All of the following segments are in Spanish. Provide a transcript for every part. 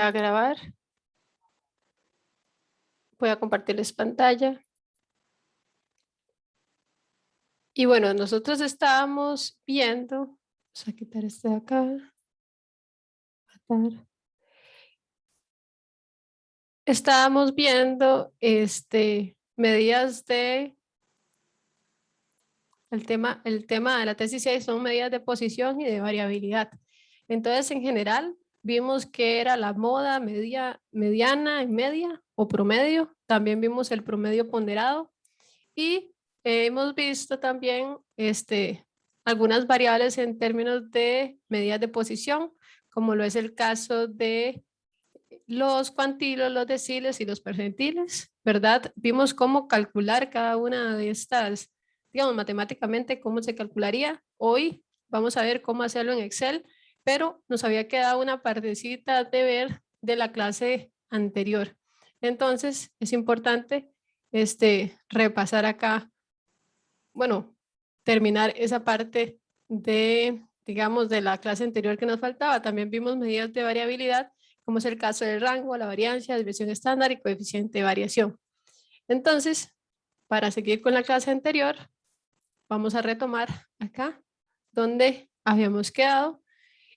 a grabar. Voy a compartirles pantalla. Y bueno, nosotros estábamos viendo, vamos a quitar este de acá. Estábamos viendo medidas de, el tema de la tesis 6 son medidas de posición y de variabilidad. Entonces, en general, vimos que era la moda mediana y media o promedio. También vimos el promedio ponderado y hemos visto también algunas variables en términos de medidas de posición, como lo es el caso de los cuantilos, los deciles y los percentiles, ¿verdad? Vimos cómo calcular cada una de estas, digamos, matemáticamente, cómo se calcularía. Hoy vamos a ver cómo hacerlo en Excel, pero nos había quedado una partecita de ver de la clase anterior. Entonces, es importante repasar acá, bueno, terminar esa parte de, digamos, de la clase anterior que nos faltaba. También vimos medidas de variabilidad, como es el caso del rango, la variancia, desviación estándar y coeficiente de variación. Entonces, para seguir con la clase anterior, vamos a retomar acá, donde habíamos quedado.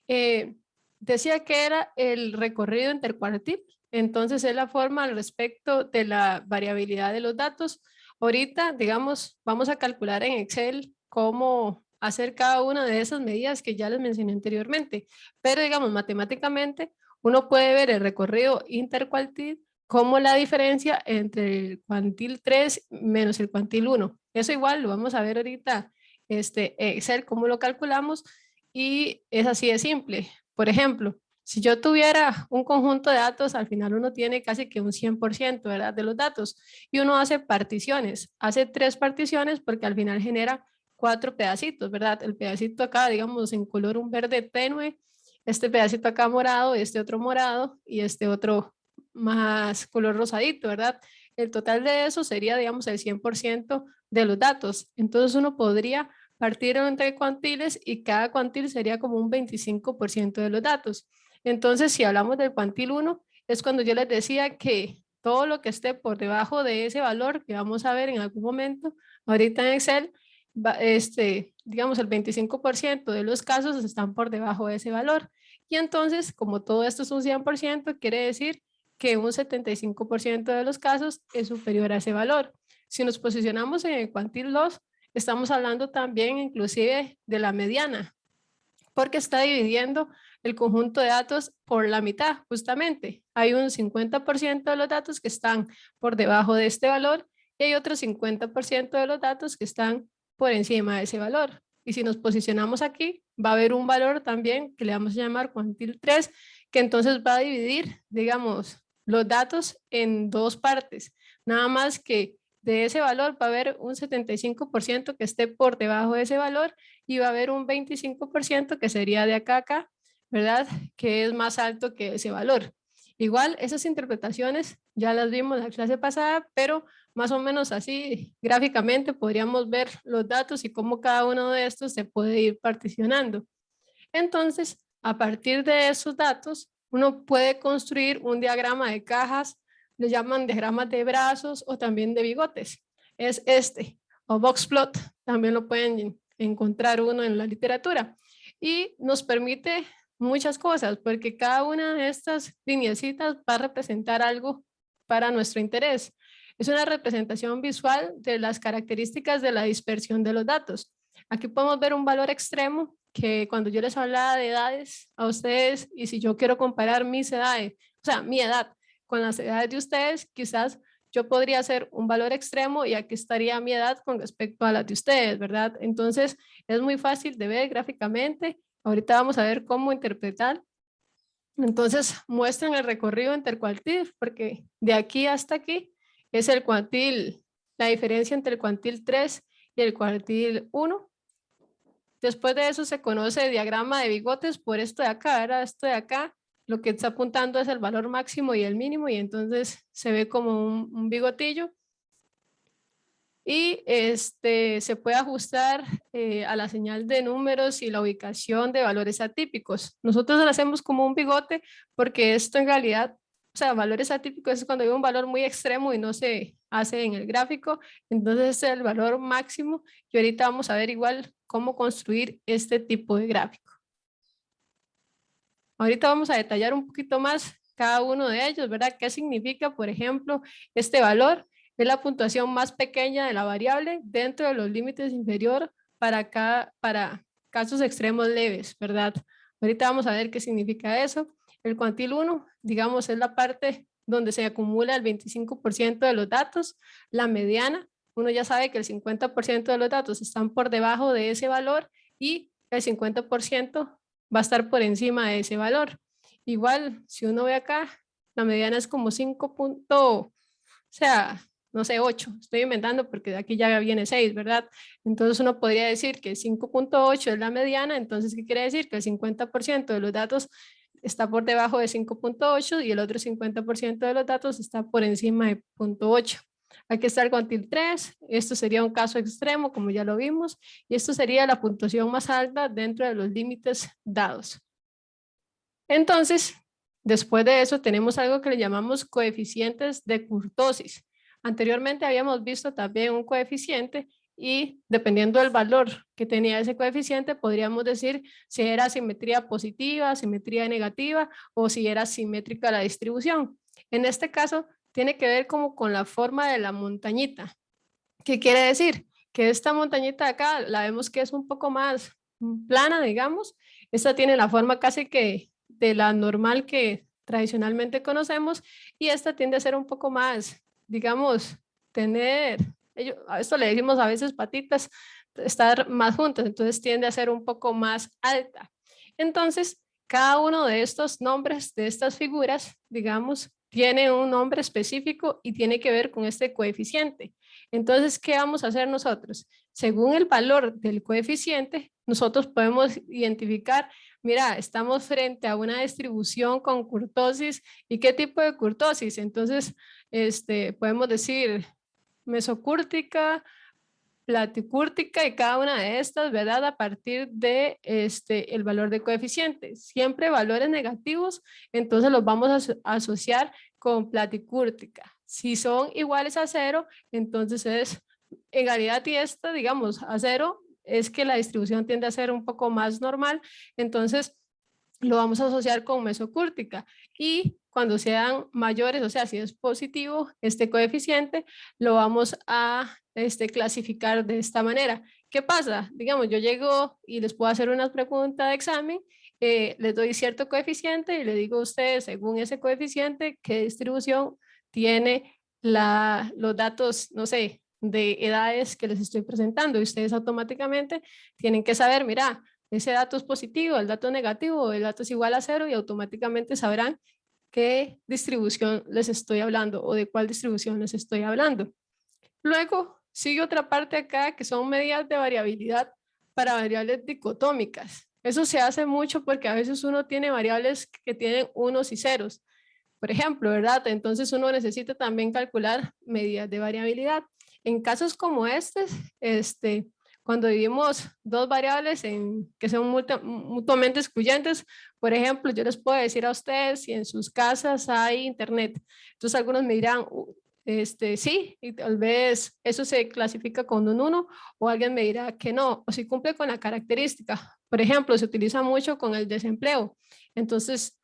Decía que era el recorrido intercuartil, entonces es la forma al respecto de la variabilidad de los datos. Ahorita, digamos, vamos a calcular en Excel cómo hacer cada una de esas medidas que ya les mencioné anteriormente, pero digamos, matemáticamente, uno puede ver el recorrido intercuartil como la diferencia entre el cuantil 3 menos el cuantil 1. Eso igual lo vamos a ver ahorita, Excel, cómo lo calculamos, y es así de simple. Por ejemplo, si yo tuviera un conjunto de datos, al final uno tiene casi que un 100%, ¿verdad? De los datos, y uno hace particiones, hace 3 particiones porque al final genera 4 pedacitos, ¿verdad? El pedacito acá, digamos, en color un verde tenue, este pedacito acá morado, este otro morado y este otro más color rosadito, ¿verdad? El total de eso sería, digamos, el 100% de los datos. Entonces uno podría partir entre cuantiles y cada cuantil sería como un 25% de los datos. Entonces, si hablamos del cuantil 1, es cuando yo les decía que todo lo que esté por debajo de ese valor que vamos a ver en algún momento, ahorita en Excel, digamos el 25% de los casos están por debajo de ese valor. Y entonces, como todo esto es un 100%, quiere decir que un 75% de los casos es superior a ese valor. Si nos posicionamos en el cuantil 2, estamos hablando también inclusive de la mediana, porque está dividiendo el conjunto de datos por la mitad, justamente. Hay un 50% de los datos que están por debajo de este valor y hay otro 50% de los datos que están por encima de ese valor. Y si nos posicionamos aquí, va a haber un valor también que le vamos a llamar cuantil 3, que entonces va a dividir, digamos, los datos en 2 partes. Nada más que de ese valor va a haber un 75% que esté por debajo de ese valor y va a haber un 25% que sería de acá a acá, ¿verdad? Que es más alto que ese valor. Igual, esas interpretaciones ya las vimos en la clase pasada, pero más o menos así gráficamente podríamos ver los datos y cómo cada uno de estos se puede ir particionando. Entonces, a partir de esos datos, uno puede construir un diagrama de cajas, le llaman diagramas de brazos o también de bigotes. Es o box plot, también lo pueden encontrar uno en la literatura. Y nos permite muchas cosas, porque cada una de estas lineecitas va a representar algo para nuestro interés. Es una representación visual de las características de la dispersión de los datos. Aquí podemos ver un valor extremo que cuando yo les hablaba de edades a ustedes y si yo quiero comparar mis edades, o sea, mi edad con las edades de ustedes, quizás yo podría hacer un valor extremo y aquí estaría mi edad con respecto a las de ustedes, ¿verdad? Entonces, es muy fácil de ver gráficamente. Ahorita vamos a ver cómo interpretar. Entonces, muestran el recorrido intercuartil, porque de aquí hasta aquí es el cuartil, la diferencia entre el cuartil 3 y el cuartil 1. Después de eso se conoce el diagrama de bigotes por esto de acá, ¿verdad? Esto de acá, lo que está apuntando es el valor máximo y el mínimo y entonces se ve como un bigotillo. y se puede ajustar a la señal de números y la ubicación de valores atípicos. Nosotros lo hacemos como un bigote porque esto en realidad, o sea, valores atípicos es cuando hay un valor muy extremo y no se hace en el gráfico, entonces es el valor máximo y ahorita vamos a ver igual cómo construir este tipo de gráfico. Ahorita vamos a detallar un poquito más cada uno de ellos, ¿verdad? ¿Qué significa, por ejemplo, este valor? Es la puntuación más pequeña de la variable dentro de los límites inferior para casos extremos leves, ¿verdad? Ahorita vamos a ver qué significa eso. El cuantil 1, digamos, es la parte donde se acumula el 25% de los datos. La mediana, uno ya sabe que el 50% de los datos están por debajo de ese valor y el 50% va a estar por encima de ese valor. Igual, si uno ve acá, la mediana es como 5 o sea, no sé, 8, estoy inventando porque de aquí ya viene 6, ¿verdad? Entonces uno podría decir que 5.8 es la mediana, entonces, ¿qué quiere decir? Que el 50% de los datos está por debajo de 5.8 y el otro 50% de los datos está por encima de 0.8. Aquí está el cuantil 3, esto sería un caso extremo, como ya lo vimos, y esto sería la puntuación más alta dentro de los límites dados. Entonces, después de eso tenemos algo que le llamamos coeficientes de kurtosis. Anteriormente habíamos visto también un coeficiente y dependiendo del valor que tenía ese coeficiente, podríamos decir si era simetría positiva, simetría negativa o si era simétrica la distribución. En este caso, tiene que ver como con la forma de la montañita. ¿Qué quiere decir? Que esta montañita de acá la vemos que es un poco más plana, digamos. Esta tiene la forma casi que de la normal que tradicionalmente conocemos y esta tiende a ser un poco más, digamos, tener, a esto le decimos a veces patitas, estar más juntas, entonces tiende a ser un poco más alta. Entonces, cada uno de estos nombres de estas figuras, digamos, tiene un nombre específico y tiene que ver con este coeficiente. Entonces, ¿qué vamos a hacer nosotros? Según el valor del coeficiente, nosotros podemos identificar, mira, estamos frente a una distribución con kurtosis. ¿Y qué tipo de kurtosis? Entonces, podemos decir mesocúrtica, platicúrtica y cada una de estas, ¿verdad? A partir de el valor de coeficiente. Siempre valores negativos, entonces los vamos a asociar con platicúrtica. Si son iguales a 0, entonces es egalidad y esta, digamos, a 0 es que la distribución tiende a ser un poco más normal, entonces lo vamos a asociar con mesocúrtica y cuando sean mayores, o sea, si es positivo este coeficiente, lo vamos a clasificar de esta manera. ¿Qué pasa? Digamos, yo llego y les puedo hacer una pregunta de examen, les doy cierto coeficiente y le digo a ustedes, según ese coeficiente, qué distribución tiene los datos, no sé, de edades que les estoy presentando y ustedes automáticamente tienen que saber, mira, ese dato es positivo, el dato negativo, el dato es igual a 0 y automáticamente sabrán qué distribución les estoy hablando o de cuál distribución les estoy hablando. Luego sigue otra parte acá que son medidas de variabilidad para variables dicotómicas. Eso se hace mucho porque a veces uno tiene variables que tienen unos y ceros, por ejemplo, ¿verdad? Entonces uno necesita también calcular medidas de variabilidad. En casos como cuando dividimos dos variables que son mutuamente excluyentes, por ejemplo, yo les puedo decir a ustedes si en sus casas hay internet. Entonces algunos me dirán, sí, y tal vez eso se clasifica con un 1, o alguien me dirá que no, o si cumple con la característica. Por ejemplo, se utiliza mucho con el desempleo. Entonces,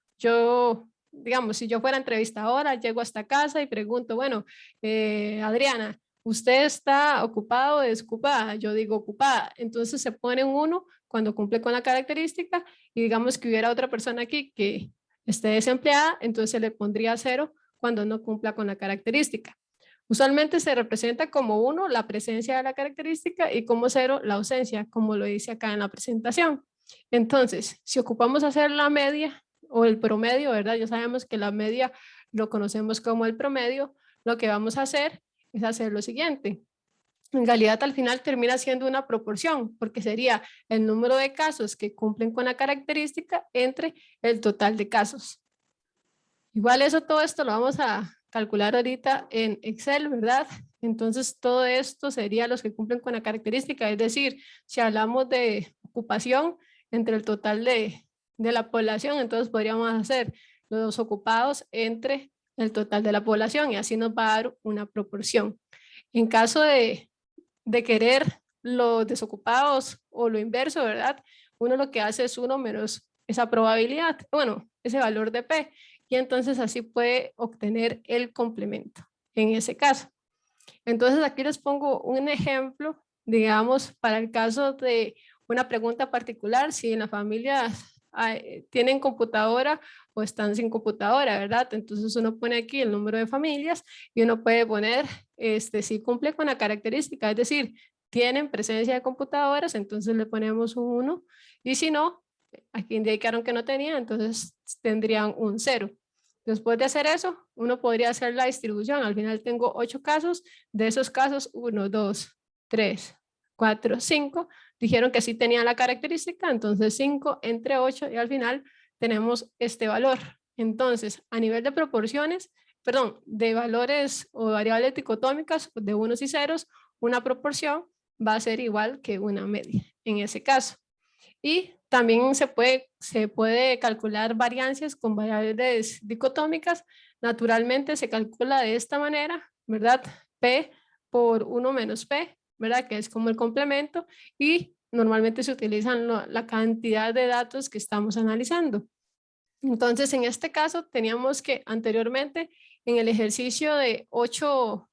digamos, si yo fuera entrevistadora, llego hasta casa y pregunto, bueno, Adriana, ¿usted está ocupado o desocupada? Yo digo ocupada. Entonces se pone un 1 cuando cumple con la característica y digamos que hubiera otra persona aquí que esté desempleada, entonces se le pondría 0 cuando no cumpla con la característica. Usualmente se representa como 1 la presencia de la característica y como 0 la ausencia, como lo dice acá en la presentación. Entonces, si ocupamos hacer la media o el promedio, ¿verdad? Ya sabemos que la media lo conocemos como el promedio. Lo que vamos a hacer es hacer lo siguiente. En realidad al final termina siendo una proporción, porque sería el número de casos que cumplen con la característica entre el total de casos. Igual todo esto lo vamos a calcular ahorita en Excel, ¿verdad? Entonces todo esto sería los que cumplen con la característica, es decir, si hablamos de ocupación entre el total de la población, entonces podríamos hacer los ocupados entre el total de la población y así nos va a dar una proporción. En caso de querer los desocupados o lo inverso, ¿verdad? Uno lo que hace es 1 menos esa probabilidad, bueno, ese valor de P, y entonces así puede obtener el complemento en ese caso. Entonces aquí les pongo un ejemplo, digamos, para el caso de una pregunta particular, si en la familia tienen computadora o están sin computadora, ¿verdad? Entonces uno pone aquí el número de familias y uno puede poner si cumple con la característica, es decir, tienen presencia de computadoras, entonces le ponemos un 1 y si no, aquí indicaron que no tenían, entonces tendrían un 0. Después de hacer eso, uno podría hacer la distribución. Al final tengo 8 casos. De esos casos, 1, 2, 3, 4, 5. Dijeron que sí tenían la característica, entonces 5 entre 8 y al final tenemos este valor. Entonces, a nivel de proporciones, perdón, de valores o variables dicotómicas de unos y ceros, una proporción va a ser igual que una media en ese caso. Y también se puede calcular variancias con variables dicotómicas. Naturalmente se calcula de esta manera, ¿verdad? P por 1 menos P, ¿verdad? Que es como el complemento y normalmente se utilizan la cantidad de datos que estamos analizando. Entonces, en este caso teníamos que anteriormente en el ejercicio de 8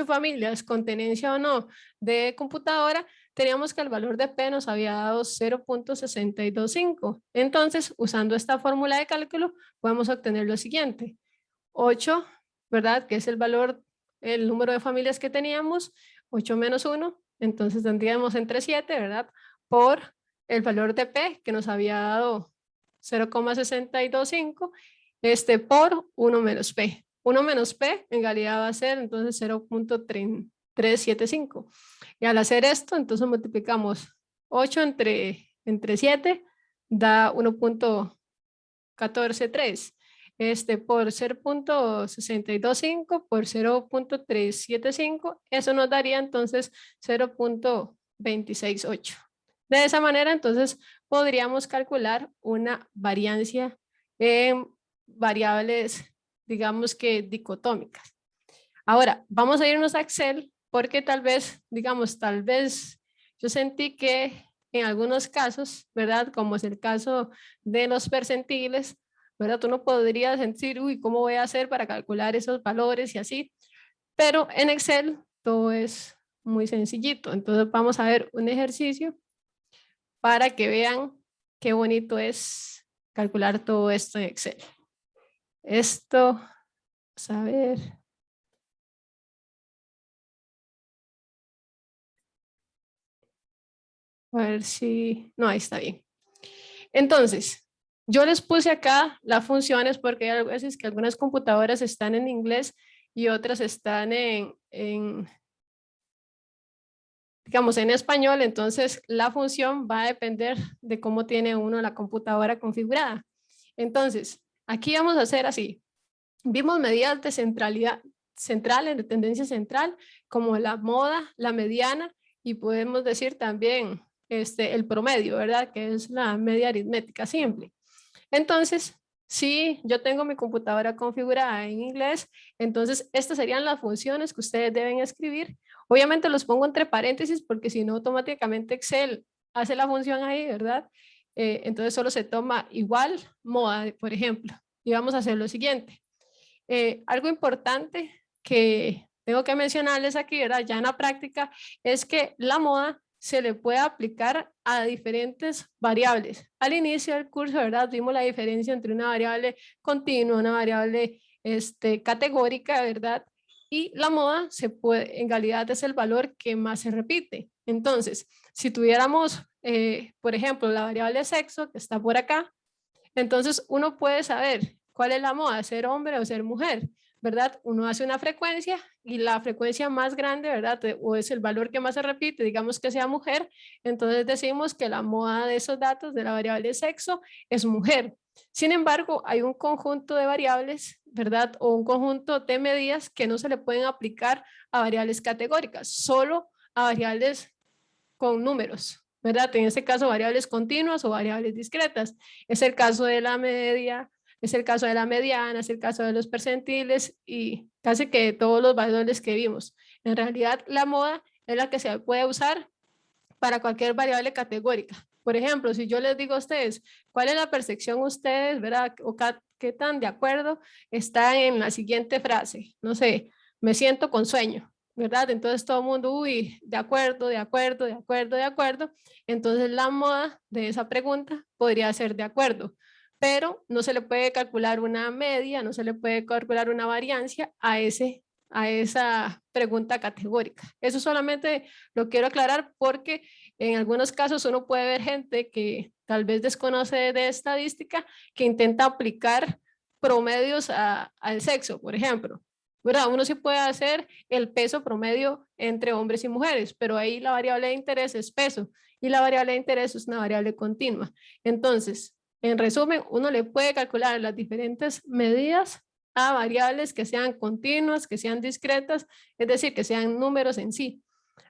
familias con tenencia o no de computadora, teníamos que el valor de P nos había dado 0.625. Entonces, usando esta fórmula de cálculo, podemos obtener lo siguiente. 8, ¿verdad? Que es el valor, el número de familias que teníamos, 8 menos 1, entonces tendríamos entre 7, ¿verdad? Por el valor de P que nos había dado 0.625, por 1 menos P. 1 menos P en realidad va a ser entonces 0.375. Y al hacer esto, entonces multiplicamos 8 entre 7, da 1.143. Por 0.625 por 0.375, eso nos daría entonces 0.268. De esa manera, entonces, podríamos calcular una variancia en variables, digamos que dicotómicas. Ahora, vamos a irnos a Excel porque tal vez yo sentí que en algunos casos, ¿verdad? Como es el caso de los percentiles, ¿verdad? Uno podría sentir, uy, ¿cómo voy a hacer para calcular esos valores y así? Pero en Excel todo es muy sencillito. Entonces vamos a ver un ejercicio para que vean qué bonito es calcular todo esto en Excel. Esto, vamos a ver. A ver si, no, ahí está bien. Entonces, yo les puse acá las funciones porque hay veces que algunas computadoras están en inglés y otras están digamos, en español, entonces la función va a depender de cómo tiene uno la computadora configurada. Entonces, aquí vamos a hacer así. Vimos medidas de centralidad, centrales, de tendencia central, como la moda, la mediana, y podemos decir también el promedio, ¿verdad? Que es la media aritmética simple. Entonces, si yo tengo mi computadora configurada en inglés, entonces estas serían las funciones que ustedes deben escribir. Obviamente los pongo entre paréntesis porque si no automáticamente Excel hace la función ahí, ¿verdad? Entonces solo se toma igual moda, por ejemplo. Y vamos a hacer lo siguiente. Algo importante que tengo que mencionarles aquí, ¿verdad? Ya en la práctica, es que la moda se le puede aplicar a diferentes variables. Al inicio del curso, ¿verdad? Vimos la diferencia entre una variable continua, una variable categórica, ¿verdad? Y la moda se puede, en realidad es el valor que más se repite. Entonces, si tuviéramos, por ejemplo, la variable sexo, que está por acá, entonces uno puede saber cuál es la moda, ser hombre o ser mujer. ¿verdad? Uno hace una frecuencia y la frecuencia más grande, ¿verdad? O es el valor que más se repite, digamos que sea mujer, entonces decimos que la moda de esos datos de la variable sexo es mujer. Sin embargo, hay un conjunto de variables, ¿verdad? O un conjunto de medidas que no se le pueden aplicar a variables categóricas, solo a variables con números, ¿verdad? En este caso, variables continuas o variables discretas. Es el caso de la media, es el caso de la mediana, es el caso de los percentiles y casi que todos los valores que vimos. En realidad, la moda es la que se puede usar para cualquier variable categórica. Por ejemplo, si yo les digo a ustedes, ¿cuál es la percepción ustedes, verdad? O qué tan de acuerdo está en la siguiente frase. No sé, me siento con sueño, ¿verdad? Entonces todo el mundo, uy, de acuerdo, de acuerdo, de acuerdo, de acuerdo. Entonces la moda de esa pregunta podría ser de acuerdo, pero no se le puede calcular una media, no se le puede calcular una variancia a esa pregunta categórica. Eso solamente lo quiero aclarar porque en algunos casos uno puede ver gente que tal vez desconoce de estadística que intenta aplicar promedios al sexo, por ejemplo. ¿Verdad? Uno sí puede hacer el peso promedio entre hombres y mujeres, pero ahí la variable de interés es peso y la variable de interés es una variable continua. Entonces, en resumen, uno le puede calcular las diferentes medidas a variables que sean continuas, que sean discretas, es decir, que sean números en sí.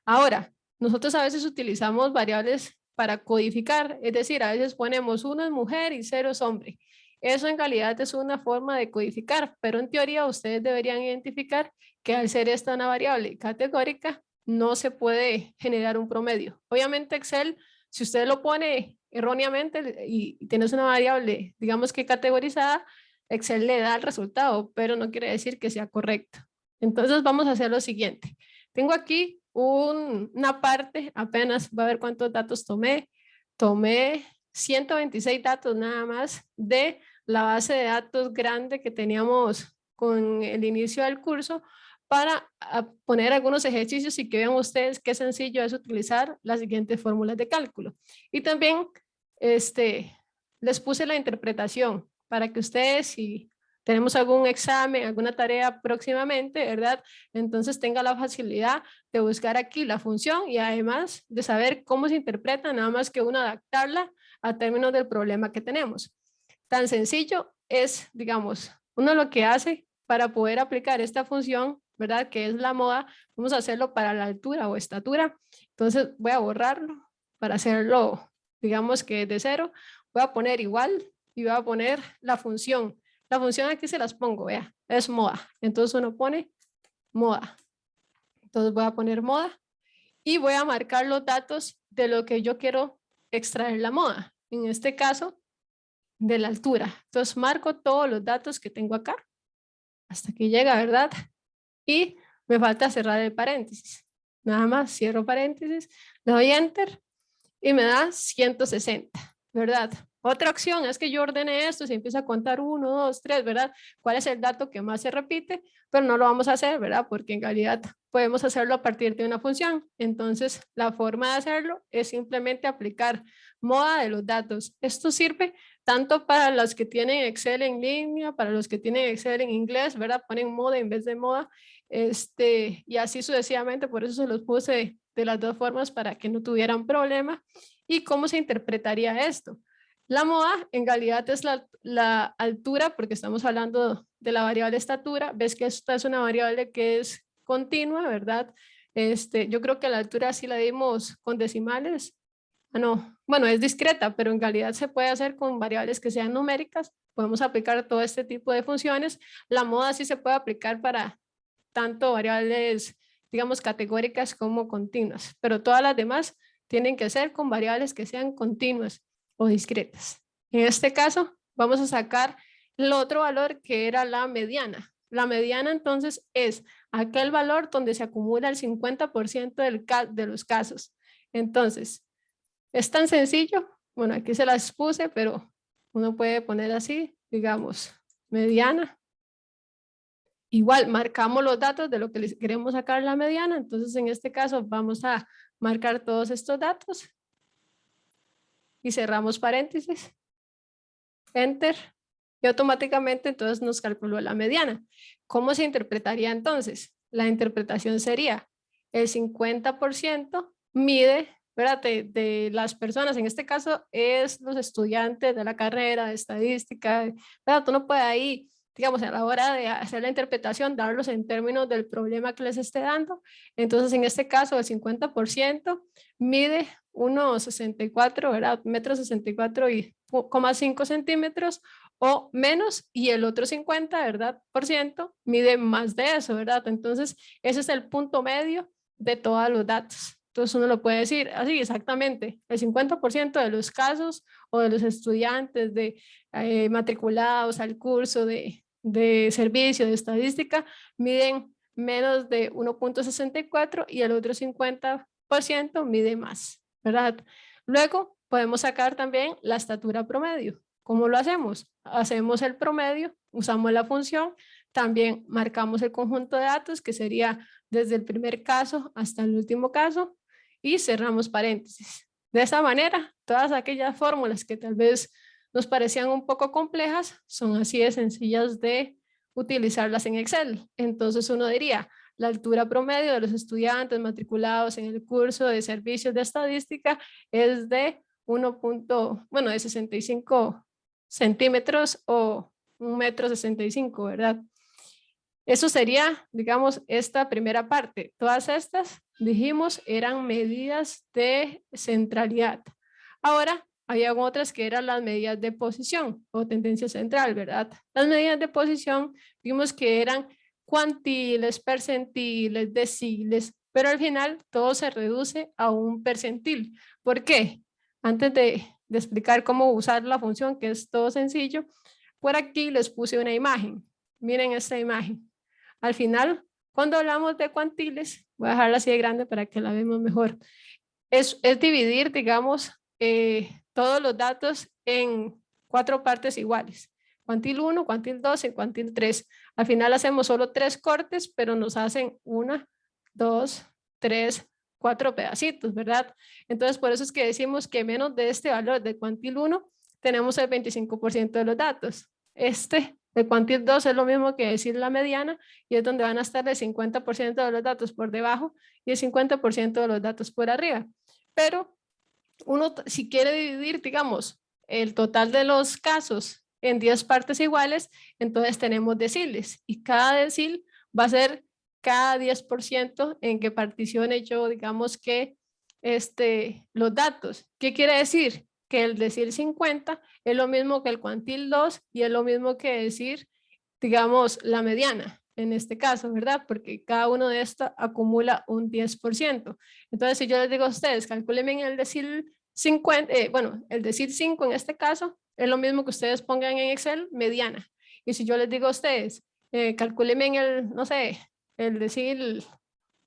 Ahora, nosotros a veces utilizamos variables para codificar, es decir, a veces ponemos 1 es mujer y 0 es hombre. Eso en realidad es una forma de codificar, pero en teoría ustedes deberían identificar que al ser esta una variable categórica, no se puede generar un promedio. Obviamente Excel, si usted lo pone erróneamente y tienes una variable, digamos que categorizada, Excel le da el resultado, pero no quiere decir que sea correcto. Entonces vamos a hacer lo siguiente. Tengo aquí una parte, apenas va a ver cuántos datos tomé. Tomé 126 datos nada más de la base de datos grande que teníamos con el inicio del curso para poner algunos ejercicios y que vean ustedes qué sencillo es utilizar las siguientes fórmulas de cálculo. Y también les puse la interpretación para que ustedes, si tenemos algún examen, alguna tarea próximamente, ¿verdad? Entonces tenga la facilidad de buscar aquí la función y además de saber cómo se interpreta, nada más que uno adaptarla a términos del problema que tenemos. Tan sencillo es, digamos, uno lo que hace para poder aplicar esta función, ¿verdad? Que es la moda, vamos a hacerlo para la altura o estatura. Entonces voy a borrarlo para hacerlo, digamos que de cero. Voy a poner igual y voy a poner la función. La función aquí se las pongo, vea, es moda. Entonces uno pone moda. Entonces voy a poner moda y voy a marcar los datos de lo que yo quiero extraer la moda. En este caso, de la altura. Entonces marco todos los datos que tengo acá hasta que llega, ¿verdad? Y me falta cerrar el paréntesis. Nada más cierro paréntesis, le doy enter y me da 160, ¿verdad? Otra opción es que yo ordene esto, se empieza a contar 1, 2, 3, ¿verdad? ¿Cuál es el dato que más se repite? Pero no lo vamos a hacer, ¿verdad? Porque en realidad podemos hacerlo a partir de una función. Entonces, la forma de hacerlo es simplemente aplicar moda de los datos. Esto sirve tanto para los que tienen Excel en línea, para los que tienen Excel en inglés, ¿verdad? Ponen moda en vez de moda, y así sucesivamente, por eso se los puse de las dos formas para que no tuvieran problema. ¿Y cómo se interpretaría esto? La moda en realidad es la altura, porque estamos hablando de la variable estatura. Ves que esta es una variable que es continua, ¿verdad? Yo creo que la altura sí la dimos con decimales. Ah, no, bueno, es discreta, pero en realidad se puede hacer con variables que sean numéricas. Podemos aplicar todo este tipo de funciones. La moda sí se puede aplicar para tanto variables, digamos, categóricas como continuas, pero todas las demás tienen que ser con variables que sean continuas o discretas. En este caso, vamos a sacar el otro valor que era la mediana. La mediana entonces es aquel valor donde se acumula el 50% de los casos. Entonces, es tan sencillo, bueno, aquí se las puse, pero uno puede poner así, digamos, mediana. Igual marcamos los datos de lo que les queremos sacar la mediana, entonces en este caso vamos a marcar todos estos datos y cerramos paréntesis, enter, y automáticamente entonces nos calculó la mediana. ¿Cómo se interpretaría entonces? La interpretación sería el 50% mide, ¿verdad? De las personas, en este caso es los estudiantes de la carrera de estadística, ¿verdad? Tú no puedes ahí, digamos, a la hora de hacer la interpretación, darlos en términos del problema que les esté dando. Entonces, en este caso, el 50% mide 1,64, ¿verdad? Metros 64 y 0,5 centímetros o menos, y el otro 50, ¿verdad? Por ciento mide más de eso, ¿verdad? Entonces, ese es el punto medio de todos los datos. Entonces uno lo puede decir así exactamente, el 50% de los casos o de los estudiantes de matriculados al curso de servicio de estadística miden menos de 1,64 y el otro 50% mide más, ¿verdad? Luego podemos sacar también la estatura promedio. ¿Cómo lo hacemos? Hacemos el promedio, usamos la función, también marcamos el conjunto de datos que sería desde el primer caso hasta el último caso y cerramos paréntesis. De esa manera, todas aquellas fórmulas que tal vez nos parecían un poco complejas son así de sencillas de utilizarlas en Excel. Entonces uno diría, la altura promedio de los estudiantes matriculados en el curso de servicios de estadística es de 65 centímetros o 1,65 m, ¿verdad? Eso sería, digamos, esta primera parte. Todas estas, dijimos, eran medidas de centralidad. Ahora, había otras que eran las medidas de posición o tendencia central, ¿verdad? Las medidas de posición vimos que eran cuantiles, percentiles, deciles, pero al final todo se reduce a un percentil. ¿Por qué? Antes de explicar cómo usar la función, que es todo sencillo, por aquí les puse una imagen. Miren esta imagen. Al final, cuando hablamos de cuantiles, voy a dejarla así de grande para que la veamos mejor. Es dividir, digamos, todos los datos en 4 partes iguales. Cuantil 1, cuantil 2 y cuantil 3. Al final hacemos solo 3 cortes, pero nos hacen 1, 2, 3, 4 pedacitos, ¿verdad? Entonces, por eso es que decimos que menos de este valor de cuantil 1, tenemos el 25% de los datos. El cuantil 2 es lo mismo que decir la mediana y es donde van a estar el 50% de los datos por debajo y el 50% de los datos por arriba. Pero uno, si quiere dividir, digamos, el total de los casos en 10 partes iguales, entonces tenemos deciles y cada decil va a ser cada 10% en que particione yo, digamos que los datos. ¿Qué quiere decir? Que el decil 50 es lo mismo que el cuantil 2 y es lo mismo que decir, digamos, la mediana en este caso, ¿verdad? Porque cada uno de estos acumula un 10%. Entonces, si yo les digo a ustedes, calcúlenme en el decil 50, bueno, el decil 5 en este caso, es lo mismo que ustedes pongan en Excel, mediana. Y si yo les digo a ustedes, calcúlenme en el, no sé, el decil,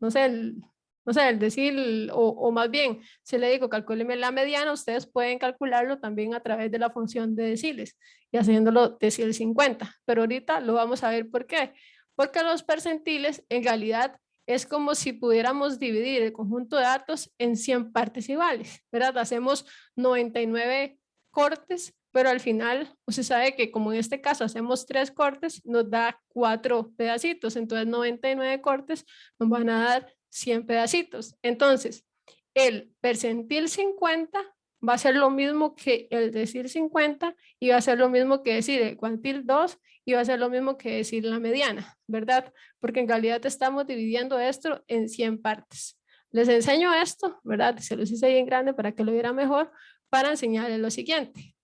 no sé, el decil, o más bien, si le digo calcúlenme la mediana, ustedes pueden calcularlo también a través de la función de deciles y haciéndolo decil 50. Pero ahorita lo vamos a ver por qué. Porque los percentiles en realidad es como si pudiéramos dividir el conjunto de datos en 100 partes iguales, ¿verdad? Hacemos 99 cortes, pero al final usted sabe que como en este caso hacemos 3 cortes, nos da 4 pedacitos, entonces 99 cortes nos van a dar 100 pedacitos. Entonces, el percentil 50 va a ser lo mismo que el decil 50 y va a ser lo mismo que decir el cuantil 2 y va a ser lo mismo que decir la mediana, ¿verdad? Porque en realidad estamos dividiendo esto en 100 partes. Les enseño esto, ¿verdad? Se los hice bien grande para que lo viera mejor, para enseñarles lo siguiente.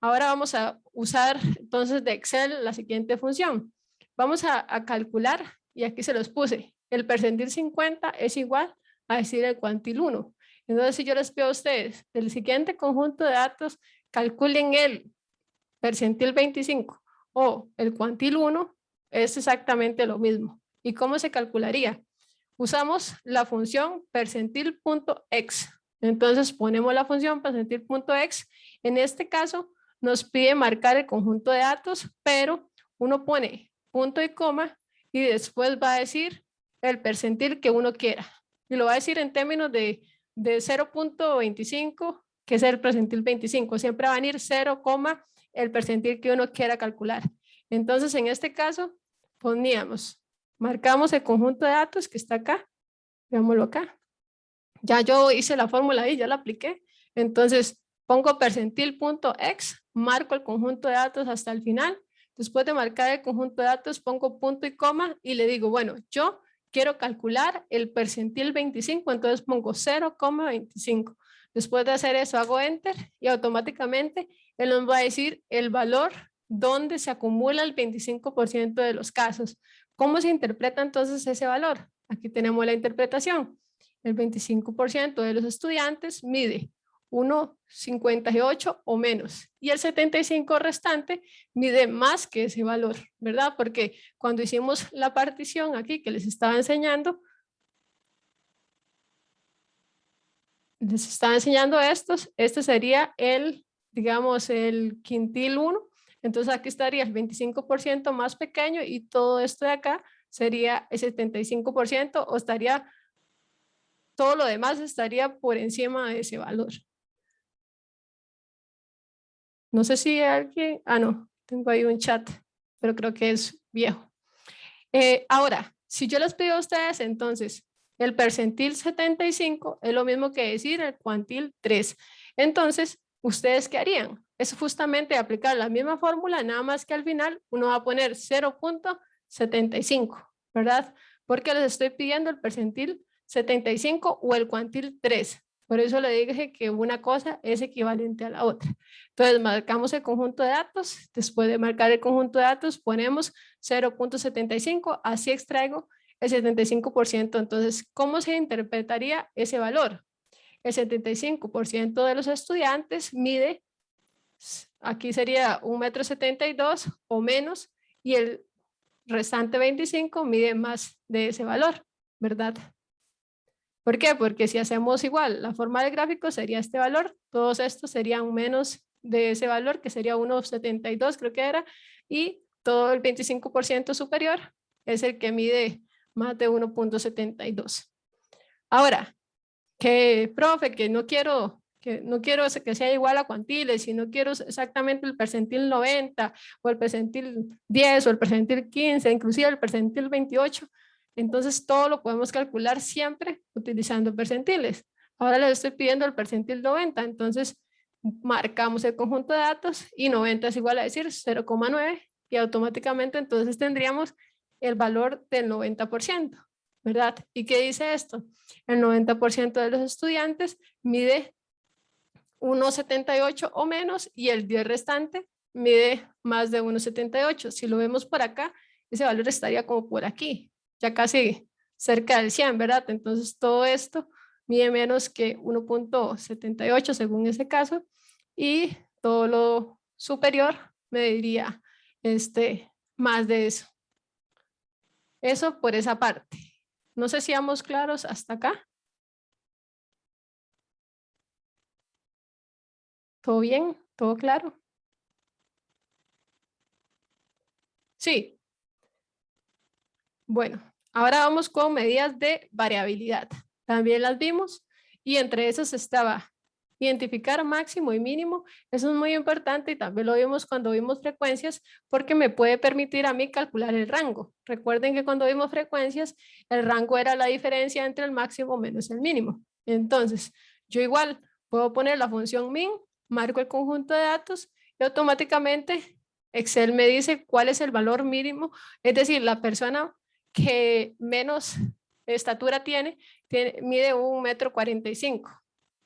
Ahora vamos a usar entonces de Excel la siguiente función. Vamos a calcular, y aquí se los puse, el percentil 50 es igual a decir el cuantil 1. Entonces, si yo les pido a ustedes, del siguiente conjunto de datos, calculen el percentil 25 o el cuantil 1, es exactamente lo mismo. ¿Y cómo se calcularía? Usamos la función percentil.x. Entonces ponemos la función percentil.x. En este caso nos pide marcar el conjunto de datos, pero uno pone punto y coma y después va a decir el percentil que uno quiera. Y lo va a decir en términos de 0,25, que es el percentil 25. Siempre va a venir 0, el percentil que uno quiera calcular. Entonces, en este caso, marcamos el conjunto de datos que está acá, veámoslo acá. Ya yo hice la fórmula ahí, ya la apliqué. Entonces, pongo percentil.x, marco el conjunto de datos hasta el final. Después de marcar el conjunto de datos, pongo punto y coma y le digo, bueno, yo quiero calcular el percentil 25, entonces pongo 0,25. Después de hacer eso, hago enter y automáticamente él nos va a decir el valor donde se acumula el 25% de los casos. ¿Cómo se interpreta entonces ese valor? Aquí tenemos la interpretación. El 25% de los estudiantes mide 1,58 o menos y el 75% restante mide más que ese valor, ¿verdad? Porque cuando hicimos la partición aquí que les estaba enseñando estos, este sería el, digamos, el quintil 1, entonces aquí estaría el 25% más pequeño y todo esto de acá sería el 75% o estaría, todo lo demás estaría por encima de ese valor. No sé si alguien, no, tengo ahí un chat, pero creo que es viejo. Ahora, si yo les pido a ustedes, entonces, el percentil 75 es lo mismo que decir el cuantil 3. Entonces, ¿ustedes qué harían? Es justamente aplicar la misma fórmula, nada más que al final uno va a poner 0,75, ¿verdad? Porque les estoy pidiendo el percentil 75 o el cuantil 3. Por eso le dije que una cosa es equivalente a la otra. Entonces marcamos el conjunto de datos, después de marcar el conjunto de datos ponemos 0,75, así extraigo el 75%. Entonces, ¿cómo se interpretaría ese valor? El 75% de los estudiantes mide, aquí sería 1,72 m o menos, y el restante 25 mide más de ese valor, ¿verdad? ¿Por qué? Porque si hacemos igual, la forma del gráfico sería este valor, todos estos serían menos de ese valor, que sería 1,72 creo que era, y todo el 25% superior es el que mide más de 1,72. Ahora, que profe, que no quiero que sea igual a cuantiles, si no quiero exactamente el percentil 90 o el percentil 10 o el percentil 15, inclusive el percentil 28, entonces todo lo podemos calcular siempre utilizando percentiles. Ahora les estoy pidiendo el percentil 90, entonces marcamos el conjunto de datos y 90 es igual a decir 0,9 y automáticamente entonces tendríamos el valor del 90%, ¿verdad? ¿Y qué dice esto? El 90% de los estudiantes mide 1,78 o menos y el 10 restante mide más de 1,78. Si lo vemos por acá, ese valor estaría como por aquí, ya casi cerca del 100, ¿verdad? Entonces todo esto mide menos que 1,78 según ese caso y todo lo superior mediría más de eso. Eso por esa parte. No sé si vamos claros hasta acá. ¿Todo bien? ¿Todo claro? Sí. Bueno, ahora vamos con medidas de variabilidad. También las vimos y entre esas estaba identificar máximo y mínimo. Eso es muy importante y también lo vimos cuando vimos frecuencias porque me puede permitir a mí calcular el rango. Recuerden que cuando vimos frecuencias, el rango era la diferencia entre el máximo menos el mínimo. Entonces, yo igual puedo poner la función min, marco el conjunto de datos y automáticamente Excel me dice cuál es el valor mínimo, es decir, la persona que menos estatura mide 1,45 m,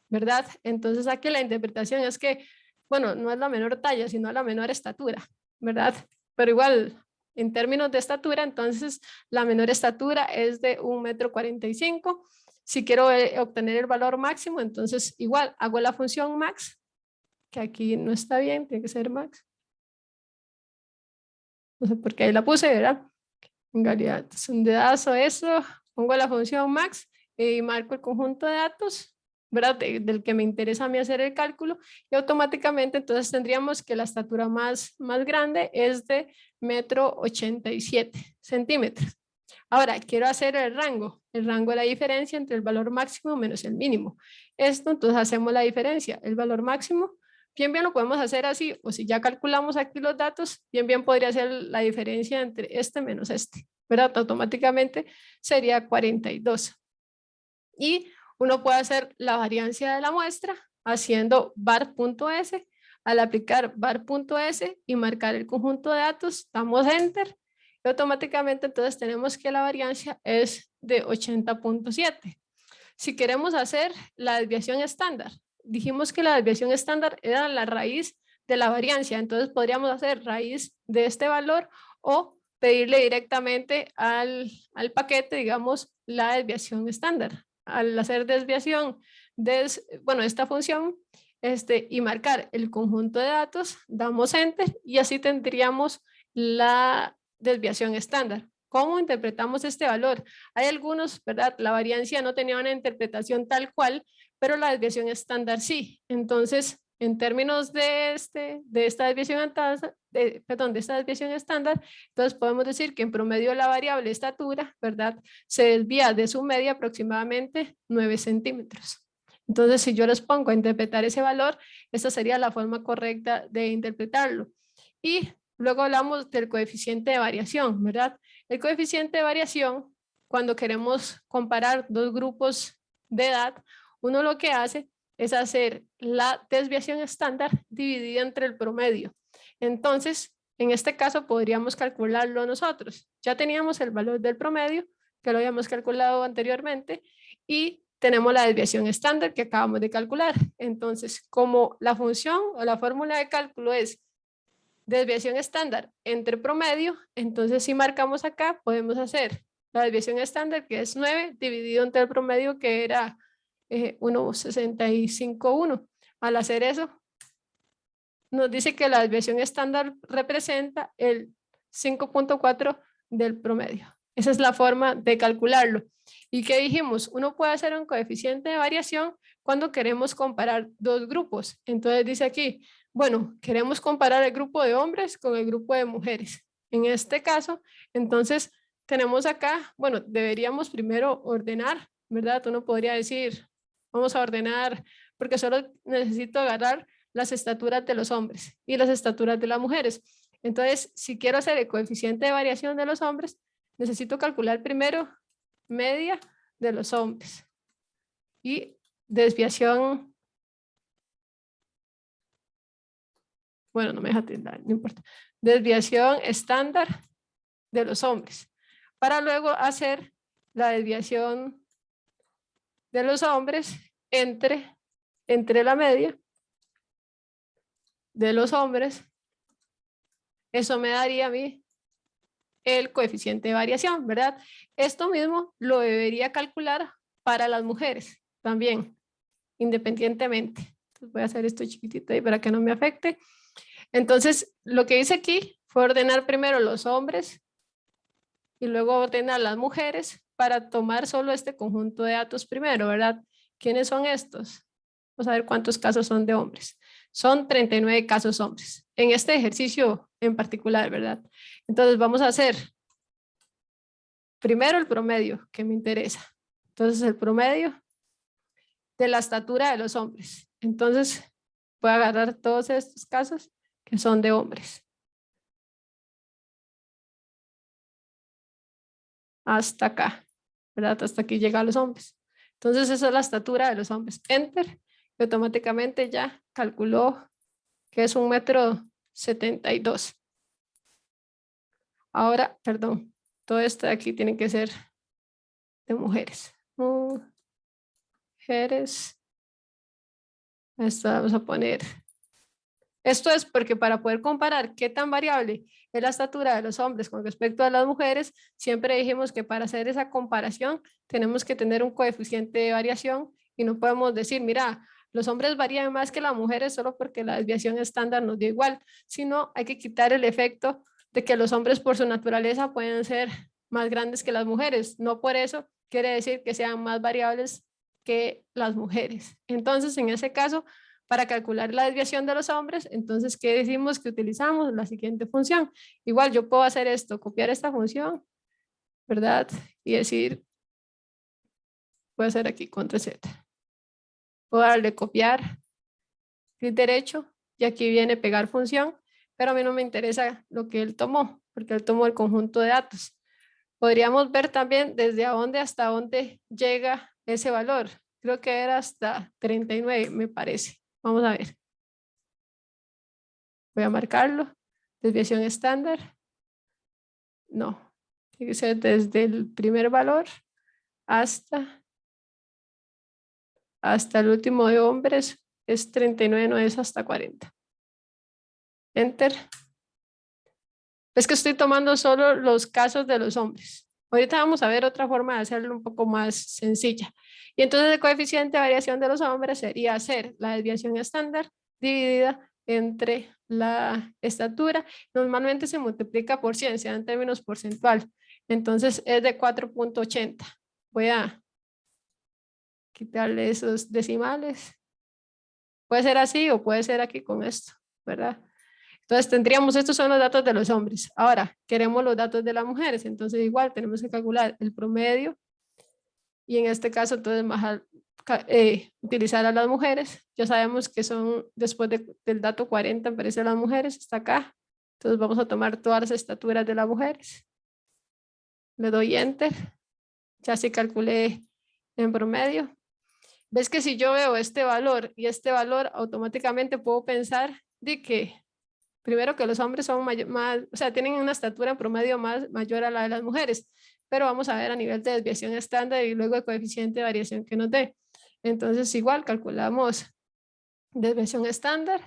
¿verdad? Entonces aquí la interpretación es que, bueno, no es la menor talla, sino la menor estatura, ¿verdad? Pero igual, en términos de estatura, entonces la menor estatura es de 1,45 m. Si quiero obtener el valor máximo, entonces igual hago la función max, que aquí no está bien, tiene que ser max. No sé por qué ahí la puse, ¿verdad? En realidad es un dedazo eso, pongo la función max y marco el conjunto de datos, ¿verdad? Del que me interesa a mí hacer el cálculo y automáticamente entonces tendríamos que la estatura más grande es de 1,87 m. Ahora, quiero hacer el rango es la diferencia entre el valor máximo menos el mínimo. Esto entonces hacemos la diferencia, el valor máximo Bien lo podemos hacer así, o si ya calculamos aquí los datos, bien podría ser la diferencia entre este menos este, ¿verdad? Automáticamente sería 42. Y uno puede hacer la variancia de la muestra haciendo var.s. Al aplicar var.s y marcar el conjunto de datos, damos enter y automáticamente entonces tenemos que la variancia es de 80.7. Si queremos hacer la desviación estándar, dijimos que la desviación estándar era la raíz de la variancia, entonces podríamos hacer raíz de este valor o pedirle directamente al paquete, digamos, la desviación estándar. Al hacer desviación de esta función y marcar el conjunto de datos, damos enter y así tendríamos la desviación estándar. ¿Cómo interpretamos este valor? Hay algunos, ¿verdad? La variancia no tenía una interpretación tal cual, pero la desviación estándar sí. Entonces, en términos de esta desviación estándar, entonces podemos decir que en promedio la variable estatura, ¿verdad? Se desvía de su media aproximadamente 9 centímetros. Entonces, si yo les pongo a interpretar ese valor, esta sería la forma correcta de interpretarlo. Y luego hablamos del coeficiente de variación, ¿verdad? El coeficiente de variación, cuando queremos comparar dos grupos de edad, uno lo que hace es hacer la desviación estándar dividida entre el promedio. Entonces, en este caso podríamos calcularlo nosotros. Ya teníamos el valor del promedio, que lo habíamos calculado anteriormente, y tenemos la desviación estándar que acabamos de calcular. Entonces, como la función o la fórmula de cálculo es desviación estándar entre promedio, entonces si marcamos acá, podemos hacer la desviación estándar, que es 9, dividido entre el promedio, que era 1,65,1. Al hacer eso, nos dice que la desviación estándar representa el 5.4 del promedio. Esa es la forma de calcularlo. ¿Y qué dijimos? Uno puede hacer un coeficiente de variación cuando queremos comparar dos grupos. Entonces dice aquí, bueno, queremos comparar el grupo de hombres con el grupo de mujeres. En este caso, entonces tenemos acá, bueno, deberíamos primero ordenar, ¿verdad? Uno podría decir, vamos a ordenar, porque solo necesito agarrar las estaturas de los hombres y las estaturas de las mujeres. Entonces, si quiero hacer el coeficiente de variación de los hombres, necesito calcular primero media de los hombres y desviación, bueno, no me deja tildar, no importa, desviación estándar de los hombres, para luego hacer la desviación de los hombres entre la media de los hombres. Eso me daría a mí el coeficiente de variación, ¿verdad? Esto mismo lo debería calcular para las mujeres también, independientemente. Entonces voy a hacer esto chiquitito ahí para que no me afecte. Entonces, lo que hice aquí fue ordenar primero los hombres y luego ordenar las mujeres para tomar solo este conjunto de datos primero, ¿verdad? ¿Quiénes son estos? Vamos a ver cuántos casos son de hombres. Son 39 casos hombres. En este ejercicio en particular, ¿verdad? Entonces vamos a hacer primero el promedio que me interesa. Entonces el promedio de la estatura de los hombres. Entonces voy a agarrar todos estos casos que son de hombres. Hasta acá, ¿verdad? Hasta aquí llegan los hombres. Entonces esa es la estatura de los hombres. Enter. Y automáticamente ya calculó que es 1,72 m. Ahora, perdón, todo esto de aquí tiene que ser de mujeres. Mujeres. Esto vamos a poner. Esto es porque para poder comparar qué tan variable es la estatura de los hombres con respecto a las mujeres, siempre dijimos que para hacer esa comparación tenemos que tener un coeficiente de variación y no podemos decir, mira, los hombres varían más que las mujeres solo porque la desviación estándar nos dio igual, sino hay que quitar el efecto de que los hombres por su naturaleza pueden ser más grandes que las mujeres. No por eso quiere decir que sean más variables que las mujeres. Entonces, en ese caso, para calcular la desviación de los hombres, entonces, ¿qué decimos que utilizamos? La siguiente función. Igual yo puedo hacer esto, copiar esta función, ¿verdad? Y decir, voy a hacer aquí control Z. Puedo darle copiar, clic derecho, y aquí viene pegar función, pero a mí no me interesa lo que él tomó, porque él tomó el conjunto de datos. Podríamos ver también desde dónde hasta dónde llega ese valor. Creo que era hasta 39, me parece. Vamos a ver. Voy a marcarlo. Desviación estándar. No. Tiene que ser desde el primer valor hasta el último de hombres. Es 39, no es hasta 40. Enter. Es que estoy tomando solo los casos de los hombres. Ahorita vamos a ver otra forma de hacerlo un poco más sencilla. Y entonces el coeficiente de variación de los hombres sería hacer la desviación estándar dividida entre la estatura. Normalmente se multiplica por 100, se da en términos porcentual. Entonces es de 4.80. Voy a quitarle esos decimales. Puede ser así o puede ser aquí con esto, ¿verdad? Entonces tendríamos, estos son los datos de los hombres. Ahora, queremos los datos de las mujeres. Entonces igual tenemos que calcular el promedio. Y en este caso, entonces, utilizar a las mujeres. Ya sabemos que son, después del dato 40, aparecen las mujeres, está acá. Entonces vamos a tomar todas las estaturas de las mujeres. Le doy Enter. Ya sí calculé en promedio. Ves que si yo veo este valor y este valor, automáticamente puedo pensar de que primero que los hombres son más, o sea, tienen una estatura en promedio mayor a la de las mujeres, pero vamos a ver a nivel de desviación estándar y luego el coeficiente de variación que nos dé. Entonces igual calculamos desviación estándar,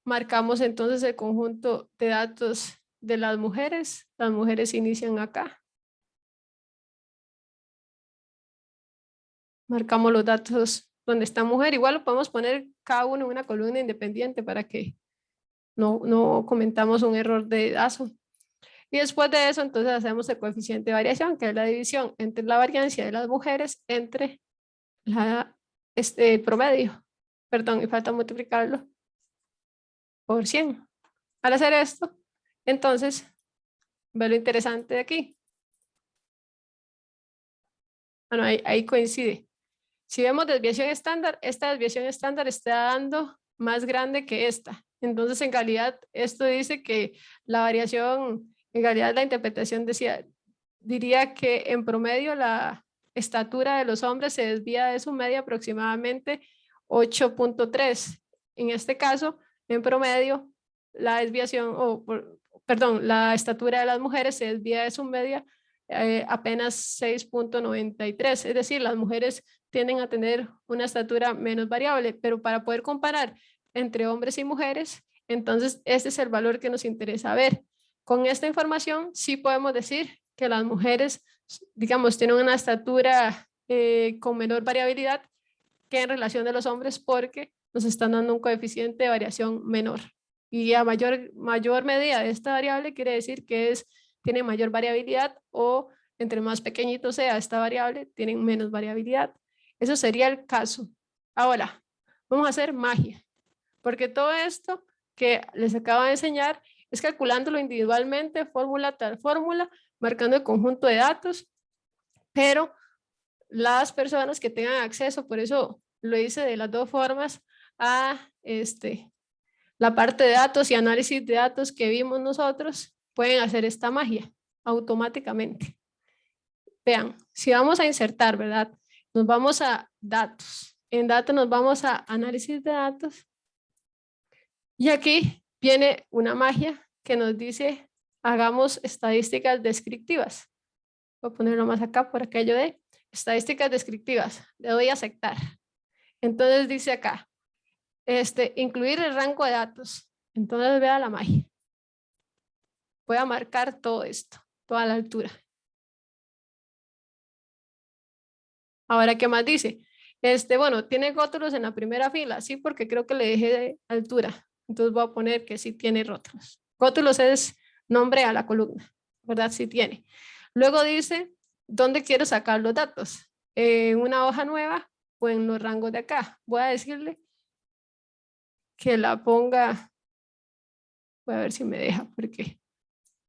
marcamos entonces el conjunto de datos de las mujeres inician acá. Marcamos los datos donde está mujer, igual lo podemos poner cada uno en una columna independiente para que no cometamos un error de ASO. Y después de eso, entonces hacemos el coeficiente de variación, que es la división entre la variancia de las mujeres entre el promedio. Perdón, me falta multiplicarlo por 100. Al hacer esto, entonces, ve lo interesante de aquí. Bueno, ahí coincide. Si vemos desviación estándar, esta desviación estándar está dando más grande que esta. Entonces, en realidad, esto dice que la variación, en realidad la interpretación diría que en promedio la estatura de los hombres se desvía de su media aproximadamente 8.3. En este caso, en promedio, la desviación, perdón, la estatura de las mujeres se desvía de su media apenas 6.93. Es decir, las mujeres tienden a tener una estatura menos variable, pero para poder comparar entre hombres y mujeres, entonces este es el valor que nos interesa ver. Con esta información sí podemos decir que las mujeres, digamos, tienen una estatura con menor variabilidad que en relación de los hombres porque nos están dando un coeficiente de variación menor. Y a mayor medida de esta variable quiere decir que tiene mayor variabilidad o entre más pequeñito sea esta variable, tienen menos variabilidad. Eso sería el caso. Ahora, vamos a hacer magia, porque todo esto que les acabo de enseñar es calculándolo individualmente, fórmula tras fórmula, marcando el conjunto de datos, pero las personas que tengan acceso, por eso lo hice de las dos formas, a la parte de datos y análisis de datos que vimos nosotros, pueden hacer esta magia automáticamente. Vean, si vamos a insertar, ¿verdad? Nos vamos a datos. En datos nos vamos a análisis de datos. Y aquí viene una magia que nos dice, hagamos estadísticas descriptivas. Voy a ponerlo más acá por aquello de estadísticas descriptivas. Le doy a aceptar. Entonces dice acá, incluir el rango de datos. Entonces vea la magia. Voy a marcar todo esto, toda la altura. Ahora, ¿qué más dice? Bueno, tiene rótulos en la primera fila, sí, porque creo que le dejé de altura. Entonces voy a poner que sí tiene rótulos. Rótulos es nombre a la columna, ¿verdad? Sí tiene. Luego dice, ¿dónde quiero sacar los datos? ¿En una hoja nueva o en los rangos de acá? Voy a decirle que la ponga, voy a ver si me deja, porque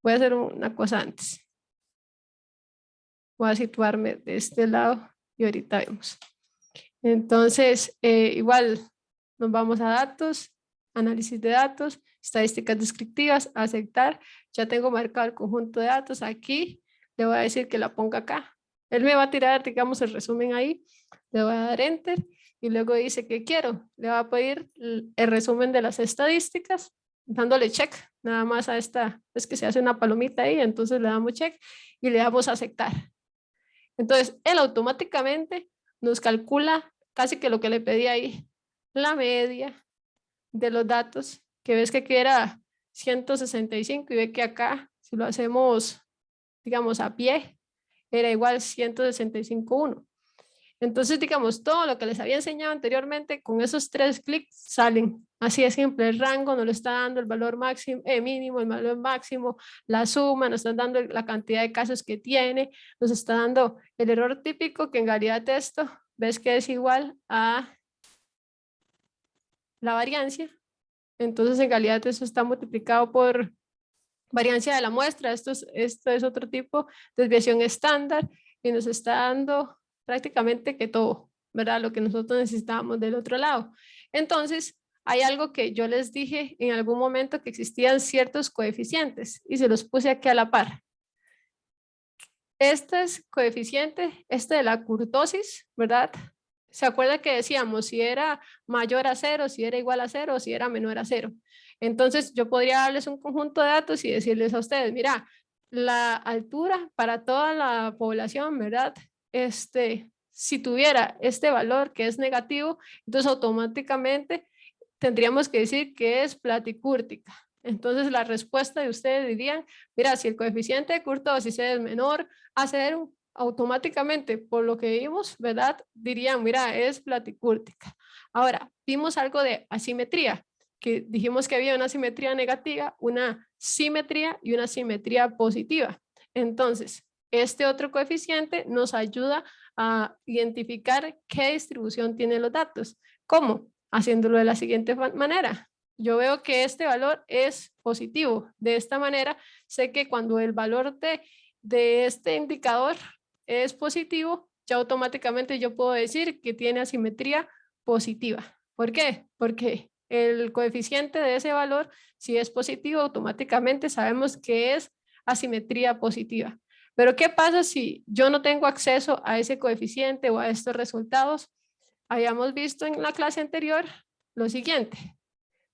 voy a hacer una cosa antes. Voy a situarme de este lado y ahorita vemos. Entonces, igual nos vamos a datos, análisis de datos, estadísticas descriptivas, aceptar. Ya tengo marcado el conjunto de datos aquí. Le voy a decir que la ponga acá. Él me va a tirar, digamos, el resumen ahí. Le voy a dar enter y luego dice que quiero. Le va a pedir el resumen de las estadísticas, dándole check nada más a esta. Es que se hace una palomita ahí, entonces le damos check y le damos a aceptar. Entonces, él automáticamente nos calcula casi que lo que le pedí ahí, la media de los datos, que ves que aquí era 165 y ve que acá, si lo hacemos, digamos, a pie, era igual 165.1. Entonces, digamos, todo lo que les había enseñado anteriormente, con esos 3 clics salen. Así de simple, el rango nos lo está dando el valor máximo, mínimo, el valor máximo, la suma, nos están dando la cantidad de casos que tiene, nos está dando el error típico, que en realidad esto, ves que es igual a la variancia. Entonces, en realidad eso está multiplicado por variancia de la muestra. Esto es otro tipo de desviación estándar y nos está dando prácticamente que todo, ¿verdad? Lo que nosotros necesitábamos del otro lado. Entonces, hay algo que yo les dije en algún momento, que existían ciertos coeficientes y se los puse aquí a la par. Este es coeficiente, este de la kurtosis, ¿verdad? ¿Se acuerda que decíamos si era mayor a 0, si era igual a 0 o si era menor a 0? Entonces yo podría darles un conjunto de datos y decirles a ustedes, mira, la altura para toda la población, ¿verdad? Si tuviera este valor que es negativo, entonces automáticamente tendríamos que decir que es platicúrtica. Entonces la respuesta de ustedes dirían, mira, si el coeficiente de kurtosis es menor a 0, automáticamente, por lo que vimos, ¿verdad? Dirían, mira, es platicúrtica. Ahora, vimos algo de asimetría, que dijimos que había una simetría negativa, una simetría y una simetría positiva. Entonces, este otro coeficiente nos ayuda a identificar qué distribución tienen los datos. ¿Cómo? Haciéndolo de la siguiente manera. Yo veo que este valor es positivo. De esta manera, sé que cuando el valor de este indicador es positivo, ya automáticamente yo puedo decir que tiene asimetría positiva. ¿Por qué? Porque el coeficiente de ese valor, si es positivo, automáticamente sabemos que es asimetría positiva. Pero ¿qué pasa si yo no tengo acceso a ese coeficiente o a estos resultados? Habíamos visto en la clase anterior lo siguiente.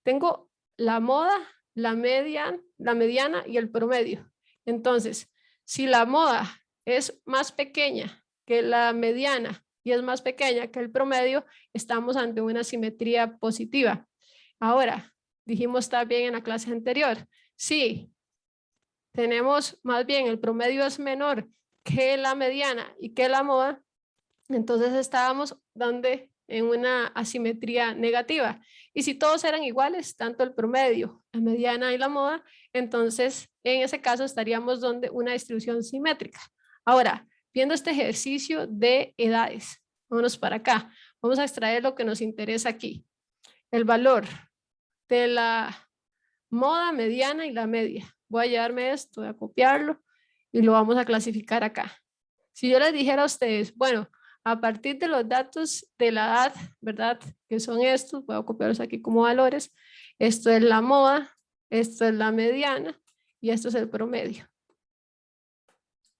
Tengo la moda, la mediana y el promedio. Entonces, si la moda es más pequeña que la mediana y es más pequeña que el promedio, estamos ante una simetría positiva. Ahora, dijimos también en la clase anterior, si tenemos más bien el promedio es menor que la mediana y que la moda, entonces estábamos donde en una asimetría negativa. Y si todos eran iguales, tanto el promedio, la mediana y la moda, entonces en ese caso estaríamos donde una distribución simétrica. Ahora, viendo este ejercicio de edades, vámonos para acá. Vamos a extraer lo que nos interesa aquí. El valor de la moda, mediana y la media. Voy a llevarme esto, voy a copiarlo y lo vamos a clasificar acá. Si yo les dijera a ustedes, bueno, a partir de los datos de la edad, ¿verdad? Que son estos, voy a copiarlos aquí como valores. Esto es la moda, esto es la mediana y esto es el promedio,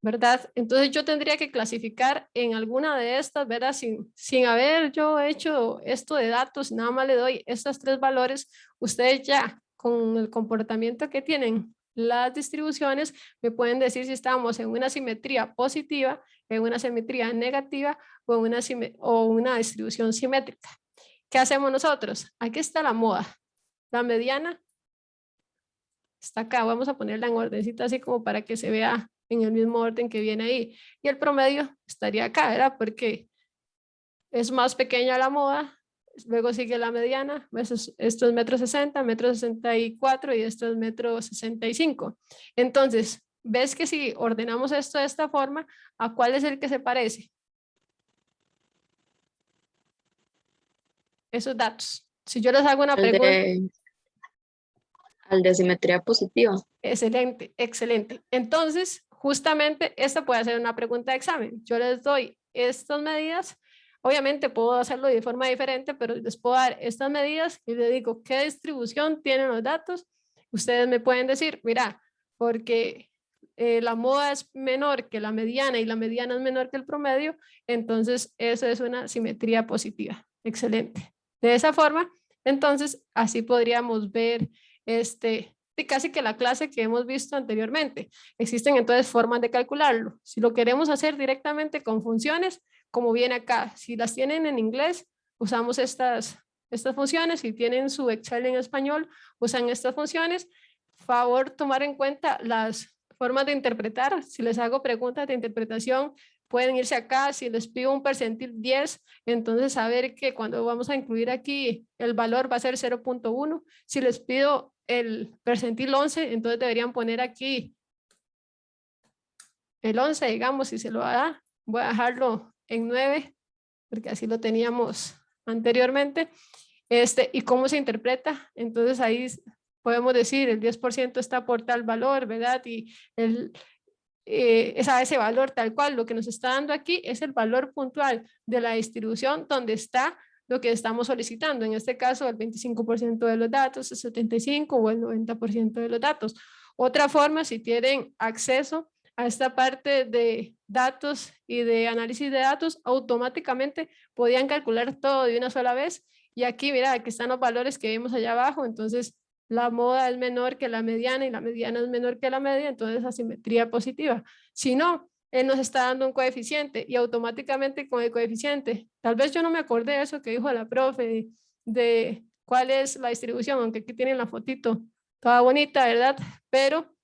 ¿verdad? Entonces yo tendría que clasificar en alguna de estas, ¿verdad? Sin haber yo hecho esto de datos, nada más le doy estos 3 valores, ustedes ya con el comportamiento que tienen las distribuciones me pueden decir si estamos en una simetría positiva, en una simetría negativa o en una distribución simétrica. ¿Qué hacemos nosotros? Aquí está la moda, la mediana está acá, vamos a ponerla en ordencita así como para que se vea en el mismo orden que viene ahí. Y el promedio estaría acá, ¿verdad? Porque es más pequeña la moda, luego sigue la mediana, esto es 1,60 m, 1,64 m y esto es 1,65 m. Entonces, ¿ves que si ordenamos esto de esta forma, a cuál es el que se parece? Esos datos. Si yo les hago una pregunta. Al de simetría positiva. Excelente, excelente. Entonces, justamente esta puede ser una pregunta de examen. Yo les doy estas medidas, Obviamente puedo hacerlo de forma diferente, pero les puedo dar estas medidas y les digo qué distribución tienen los datos. Ustedes me pueden decir, mira, porque la moda es menor que la mediana y la mediana es menor que el promedio, entonces eso es una simetría positiva. Excelente. De esa forma, entonces así podríamos ver casi que la clase que hemos visto anteriormente. Existen entonces formas de calcularlo. Si lo queremos hacer directamente con funciones, como viene acá, si las tienen en inglés, usamos estas funciones. Si tienen su Excel en español, usan estas funciones. Favor tomar en cuenta las formas de interpretar. Si les hago preguntas de interpretación, pueden irse acá. Si les pido un percentil 10, entonces saber que cuando vamos a incluir aquí el valor va a ser 0.1. Si les pido el percentil 11, entonces deberían poner aquí el 11, digamos, si se lo da. Voy a dejarlo en 9, porque así lo teníamos anteriormente. ¿Y cómo se interpreta? Entonces ahí podemos decir el 10% está por tal valor, ¿verdad? Y es a ese valor tal cual. Lo que nos está dando aquí es el valor puntual de la distribución donde está lo que estamos solicitando. En este caso, el 25% de los datos, el 75% o el 90% de los datos. Otra forma, si tienen acceso a esta parte de datos y de análisis de datos, automáticamente podían calcular todo de una sola vez. Y aquí, mira, aquí están los valores que vimos allá abajo. Entonces, la moda es menor que la mediana y la mediana es menor que la media, entonces asimetría positiva. Si no, él nos está dando un coeficiente y automáticamente con el coeficiente, tal vez yo no me acordé de eso que dijo la profe, de cuál es la distribución, aunque aquí tienen la fotito toda bonita, ¿verdad? Pero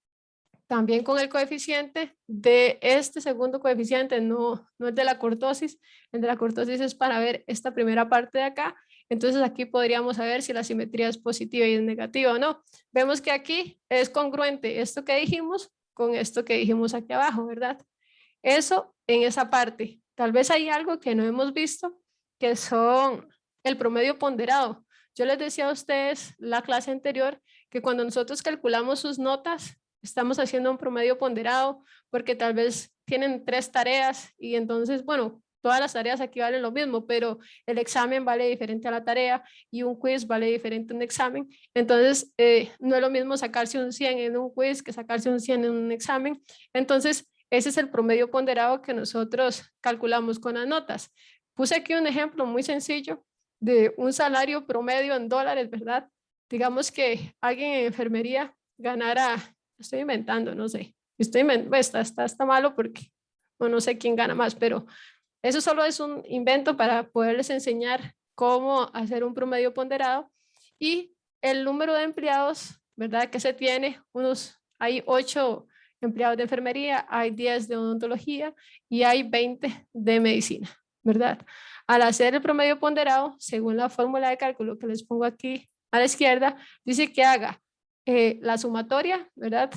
también con el coeficiente de este segundo coeficiente, no es de la cortosis. El de la cortosis es para ver esta primera parte de acá. Entonces aquí podríamos saber si la simetría es positiva y es negativa o no. Vemos que aquí es congruente esto que dijimos con esto que dijimos aquí abajo, ¿verdad? Eso en esa parte. Tal vez hay algo que no hemos visto, que son el promedio ponderado. Yo les decía a ustedes la clase anterior que cuando nosotros calculamos sus notas, estamos haciendo un promedio ponderado porque tal vez tienen 3 tareas y entonces, bueno, todas las tareas aquí valen lo mismo, pero el examen vale diferente a la tarea y un quiz vale diferente a un examen. Entonces, no es lo mismo sacarse un 100 en un quiz que sacarse un 100 en un examen. Entonces, ese es el promedio ponderado que nosotros calculamos con las notas. Puse aquí un ejemplo muy sencillo de un salario promedio en dólares, ¿verdad? Digamos que alguien en enfermería ganara, estoy inventando, no sé, está malo porque no sé quién gana más, pero eso solo es un invento para poderles enseñar cómo hacer un promedio ponderado y el número de empleados, ¿verdad? Que se tiene, hay 8 empleados de enfermería, hay 10 de odontología y hay 20 de medicina, ¿verdad? Al hacer el promedio ponderado, según la fórmula de cálculo que les pongo aquí a la izquierda, dice que haga la sumatoria, ¿verdad?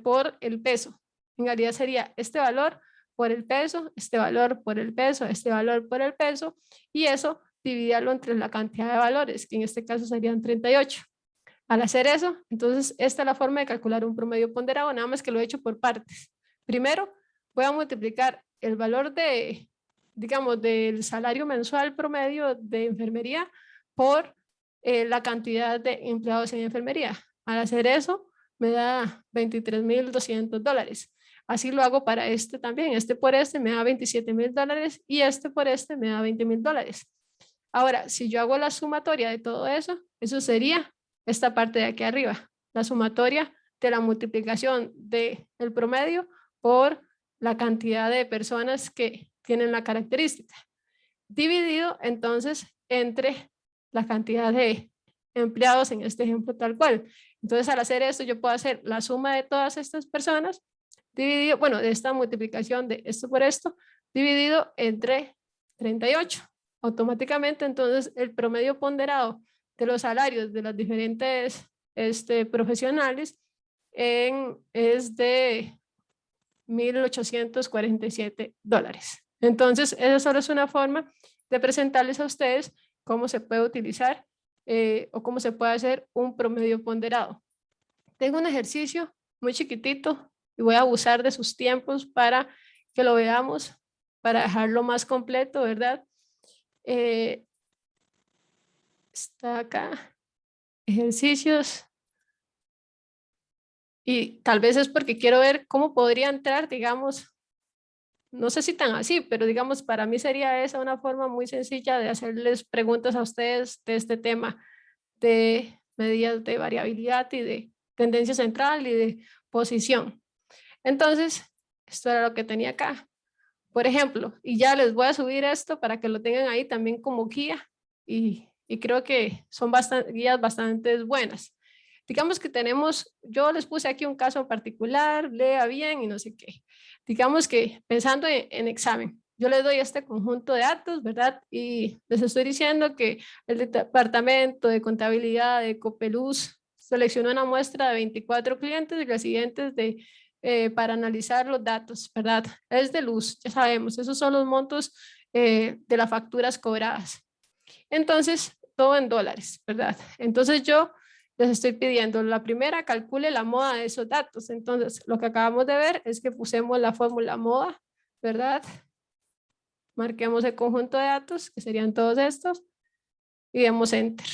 Por el peso. En realidad sería este valor por el peso, este valor por el peso, este valor por el peso, y eso dividirlo entre la cantidad de valores, que en este caso serían 38. Al hacer eso, entonces esta es la forma de calcular un promedio ponderado, nada más que lo he hecho por partes. Primero, voy a multiplicar el valor digamos, del salario mensual promedio de enfermería por la cantidad de empleados en enfermería. Al hacer eso, me da $23,200. Así lo hago para este también. Este por este me da $27,000 y este por este me da $20,000. Ahora, si yo hago la sumatoria de todo eso, eso sería esta parte de aquí arriba, la sumatoria de la multiplicación del promedio por la cantidad de personas que tienen la característica, dividido entonces entre la cantidad de empleados en este ejemplo tal cual. Entonces, al hacer esto, yo puedo hacer la suma de todas estas personas, dividido, bueno, de esta multiplicación de esto por esto, dividido entre 38. Automáticamente, entonces, el promedio ponderado de los salarios de las diferentes profesionales es de $1,847. Entonces, esa solo es una forma de presentarles a ustedes cómo se puede utilizar o cómo se puede hacer un promedio ponderado. Tengo un ejercicio muy chiquitito y voy a abusar de sus tiempos para que lo veamos, para dejarlo más completo, ¿verdad? Está acá, ejercicios. Y tal vez es porque quiero ver cómo podría entrar, digamos, no sé si tan así, pero digamos, para mí sería esa una forma muy sencilla de hacerles preguntas a ustedes de este tema de medidas de variabilidad y de tendencia central y de posición. Entonces, esto era lo que tenía acá. Por ejemplo, y ya les voy a subir esto para que lo tengan ahí también como guía y creo que son guías bastante buenas. Digamos que tenemos, yo les puse aquí un caso particular, lea bien y no sé qué. Digamos que pensando en examen, yo les doy este conjunto de datos, ¿verdad? Y les estoy diciendo que el departamento de contabilidad de Copeluz seleccionó una muestra de 24 clientes residentes para analizar los datos, ¿verdad? Es de luz, ya sabemos, esos son los montos de las facturas cobradas. Entonces, todo en dólares, ¿verdad? Entonces yo les estoy pidiendo, la primera, calcule la moda de esos datos. Entonces, lo que acabamos de ver es que pusemos la fórmula moda, ¿verdad? Marquemos el conjunto de datos, que serían todos estos, y demos enter.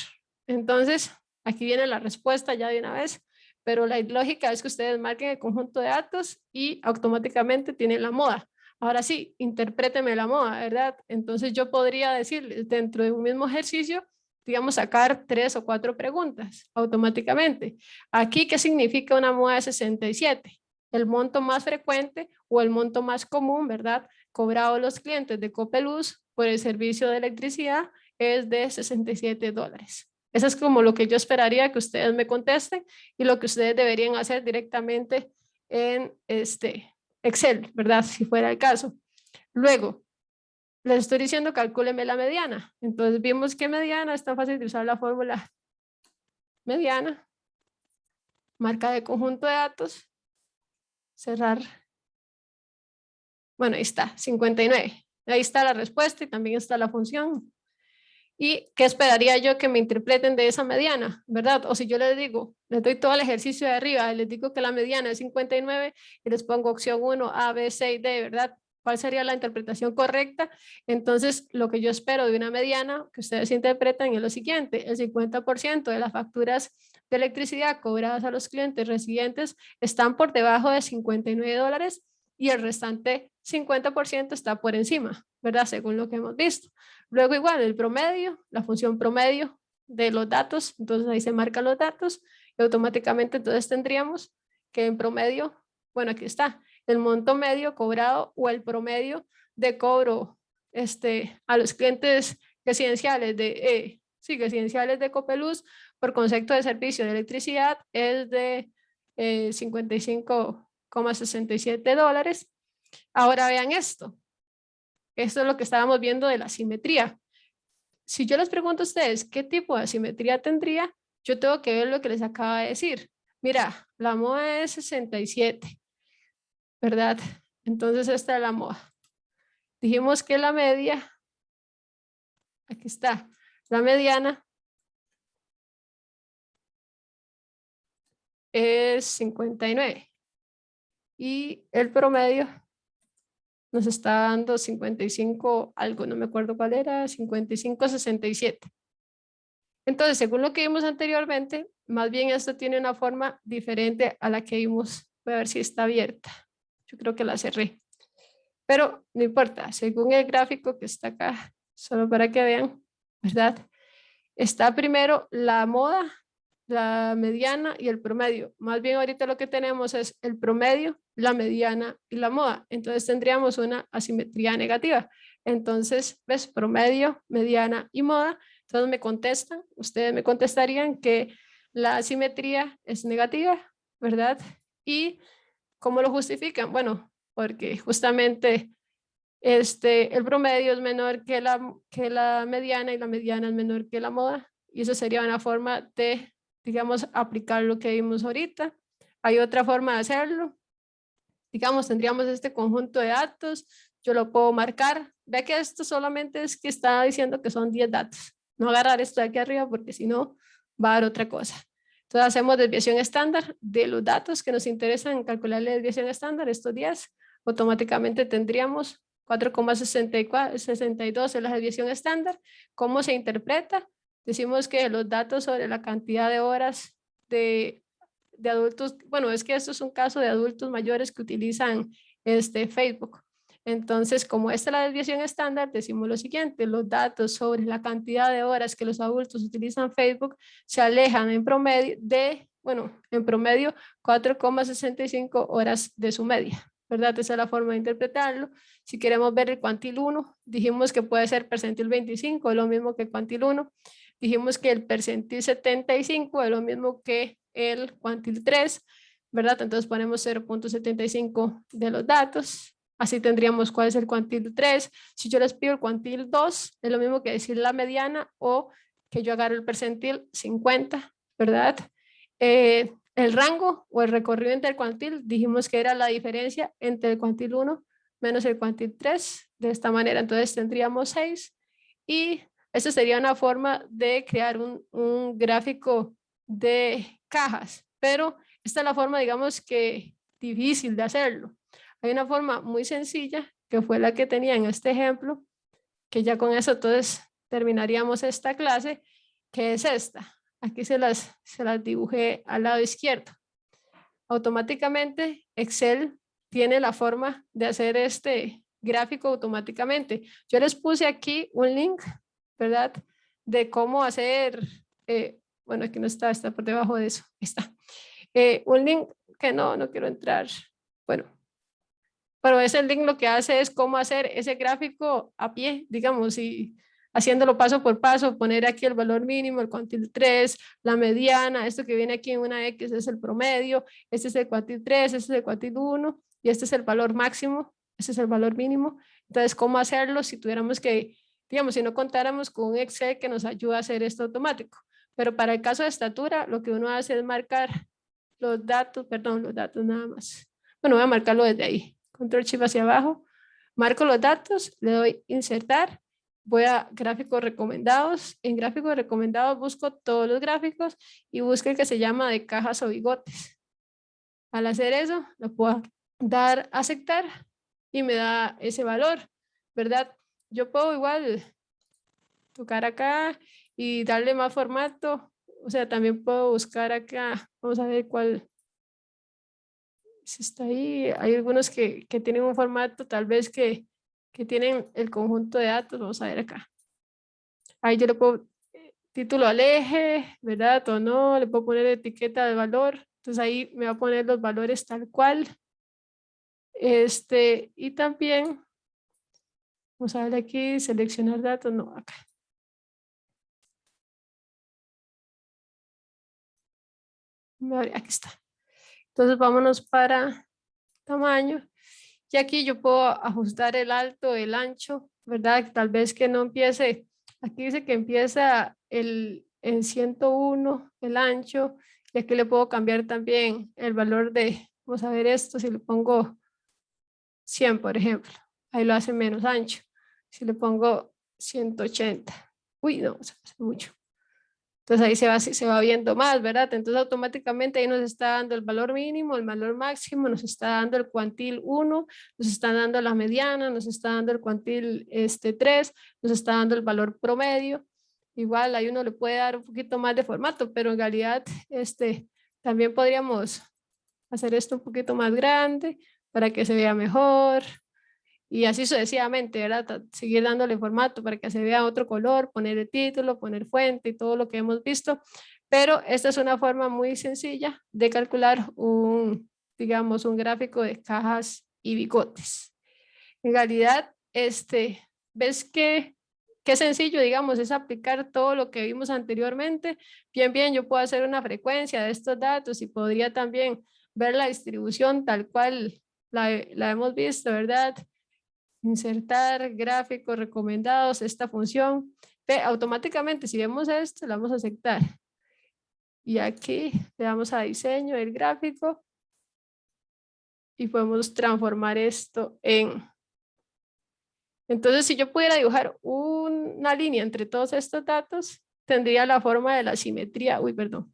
Entonces, aquí viene la respuesta ya de una vez, pero la lógica es que ustedes marquen el conjunto de datos y automáticamente tienen la moda. Ahora sí, interpréteme la moda, ¿verdad? Entonces yo podría decirles dentro de un mismo ejercicio, digamos, sacar 3 o 4 preguntas automáticamente. Aquí, ¿qué significa una moda de 67? El monto más frecuente o el monto más común, ¿verdad? Cobrado a los clientes de Copeluz por el servicio de electricidad es de $67. Eso es como lo que yo esperaría que ustedes me contesten y lo que ustedes deberían hacer directamente en Excel, ¿verdad? Si fuera el caso. Luego, les estoy diciendo calcúleme la mediana. Entonces vimos que mediana es tan fácil de usar la fórmula mediana, marca de conjunto de datos, cerrar. Bueno, ahí está, 59. Ahí está la respuesta y también está la función. ¿Y qué esperaría yo que me interpreten de esa mediana, verdad? O si yo les digo, les doy todo el ejercicio de arriba, les digo que la mediana es 59 y les pongo opción 1, A, B, C y D, ¿verdad? ¿Cuál sería la interpretación correcta? Entonces, lo que yo espero de una mediana que ustedes interpretan es lo siguiente, el 50% de las facturas de electricidad cobradas a los clientes residentes están por debajo de $59 y el restante 50% está por encima, ¿verdad? Según lo que hemos visto. Luego igual el promedio, la función promedio de los datos, entonces ahí se marcan los datos y automáticamente entonces tendríamos que en promedio, bueno aquí está, el monto medio cobrado o el promedio de cobro a los clientes residenciales residenciales de Copeluz por concepto de servicio de electricidad es de $55,67. Ahora vean esto. Esto es lo que estábamos viendo de la simetría. Si yo les pregunto a ustedes qué tipo de asimetría tendría, yo tengo que ver lo que les acaba de decir. Mira, la moda es 67, ¿verdad? Entonces esta es la moda. Dijimos que la media, aquí está, la mediana es 59 y el promedio nos está dando 55 algo, no me acuerdo cuál era, 55,67. Entonces, según lo que vimos anteriormente, más bien esto tiene una forma diferente a la que vimos. Voy a ver si está abierta. Yo creo que la cerré. Pero no importa, según el gráfico que está acá, solo para que vean, ¿verdad? Está primero la moda, la mediana y el promedio. Más bien ahorita lo que tenemos es el promedio, la mediana y la moda. Entonces tendríamos una asimetría negativa. Entonces, ¿ves? Promedio, mediana y moda. Entonces me contestan, ustedes me contestarían que la asimetría es negativa, ¿verdad? ¿Y cómo lo justifican? Bueno, porque justamente el promedio es menor que la mediana y la mediana es menor que la moda. Y eso sería una forma de, digamos, aplicar lo que vimos ahorita. Hay otra forma de hacerlo. Digamos, tendríamos este conjunto de datos. Yo lo puedo marcar. Ve que esto solamente es que está diciendo que son 10 datos. No agarrar esto de aquí arriba porque si no va a dar otra cosa. Entonces hacemos desviación estándar de los datos que nos interesan calcular la desviación estándar, estos 10. Automáticamente tendríamos 4,62 es la desviación estándar. ¿Cómo se interpreta? Decimos que los datos sobre la cantidad de horas de adultos, bueno, es que esto es un caso de adultos mayores que utilizan Facebook. Entonces, como esta es la desviación estándar, decimos lo siguiente: los datos sobre la cantidad de horas que los adultos utilizan Facebook se alejan en promedio en promedio 4,65 horas de su media, ¿verdad? Esa es la forma de interpretarlo. Si queremos ver el cuantil 1, dijimos que puede ser percentil 25, es lo mismo que cuantil 1. Dijimos que el percentil 75 es lo mismo que el cuantil 3, ¿verdad? Entonces ponemos 0,75 de los datos. Así tendríamos cuál es el cuantil 3. Si yo les pido el cuantil 2, es lo mismo que decir la mediana o que yo agarro el percentil 50, ¿verdad? El rango o el recorrido entre el cuantil, dijimos que era la diferencia entre el cuantil 1 menos el cuantil 3. De esta manera, entonces tendríamos 6. Y esta sería una forma de crear un gráfico de cajas. Pero esta es la forma, digamos que difícil de hacerlo. Hay una forma muy sencilla, que fue la que tenía en este ejemplo, que ya con eso entonces terminaríamos esta clase, que es esta. Aquí se las dibujé al lado izquierdo. Automáticamente Excel tiene la forma de hacer este gráfico automáticamente. Yo les puse aquí un link, ¿verdad? De cómo hacer, bueno, aquí no está, está por debajo de eso, está. Un link que no quiero entrar. Bueno, pero ese link lo que hace es cómo hacer ese gráfico a pie, digamos, y haciéndolo paso por paso, poner aquí el valor mínimo, el cuantil 3, la mediana, esto que viene aquí en una X es el promedio, este es el cuantil 3, este es el cuantil 1, y este es el valor máximo, este es el valor mínimo. Entonces, ¿cómo hacerlo si tuviéramos que, digamos, si no contáramos con un Excel que nos ayude a hacer esto automático? Pero para el caso de estatura, lo que uno hace es marcar los datos nada más. Bueno, voy a marcarlo desde ahí. Control Shift hacia abajo, marco los datos, le doy insertar, voy a gráficos recomendados. En gráficos recomendados busco todos los gráficos y busco el que se llama de cajas o bigotes. Al hacer eso, lo puedo dar a aceptar y me da ese valor, ¿verdad? Yo puedo igual tocar acá y darle más formato. O sea, también puedo buscar acá. Vamos a ver cuál está ahí. Hay algunos que tienen un formato tal vez que tienen el conjunto de datos. Vamos a ver acá. Ahí yo le puedo título al eje, ¿verdad? O no, le puedo poner etiqueta de valor. Entonces ahí me va a poner los valores tal cual. Y también, vamos a ver aquí, seleccionar datos, no, acá. Aquí está. Entonces vámonos para tamaño. Y aquí yo puedo ajustar el alto, el ancho, ¿verdad? Tal vez que no empiece, aquí dice que empieza el 101, el ancho, y aquí le puedo cambiar también el valor de, vamos a ver esto, si le pongo 100, por ejemplo, ahí lo hace menos ancho. Si le pongo 180, uy, no, se hace mucho. Entonces ahí se va viendo más, ¿verdad? Entonces automáticamente ahí nos está dando el valor mínimo, el valor máximo, nos está dando el cuantil 1, nos está dando la mediana, nos está dando el cuantil 3, nos está dando el valor promedio. Igual ahí uno le puede dar un poquito más de formato, pero en realidad también podríamos hacer esto un poquito más grande para que se vea mejor. Y así sucesivamente, ¿verdad? Seguir dándole formato para que se vea otro color, poner el título, poner fuente y todo lo que hemos visto. Pero esta es una forma muy sencilla de calcular digamos, un gráfico de cajas y bigotes. En realidad, ves que qué sencillo, digamos, es aplicar todo lo que vimos anteriormente. Bien, yo puedo hacer una frecuencia de estos datos y podría también ver la distribución tal cual la hemos visto, ¿verdad? Insertar gráficos recomendados, esta función. Automáticamente, si vemos esto, la vamos a aceptar. Y aquí le damos a diseño del gráfico y podemos transformar esto en... Entonces, si yo pudiera dibujar una línea entre todos estos datos, tendría la forma de la simetría. Uy, perdón.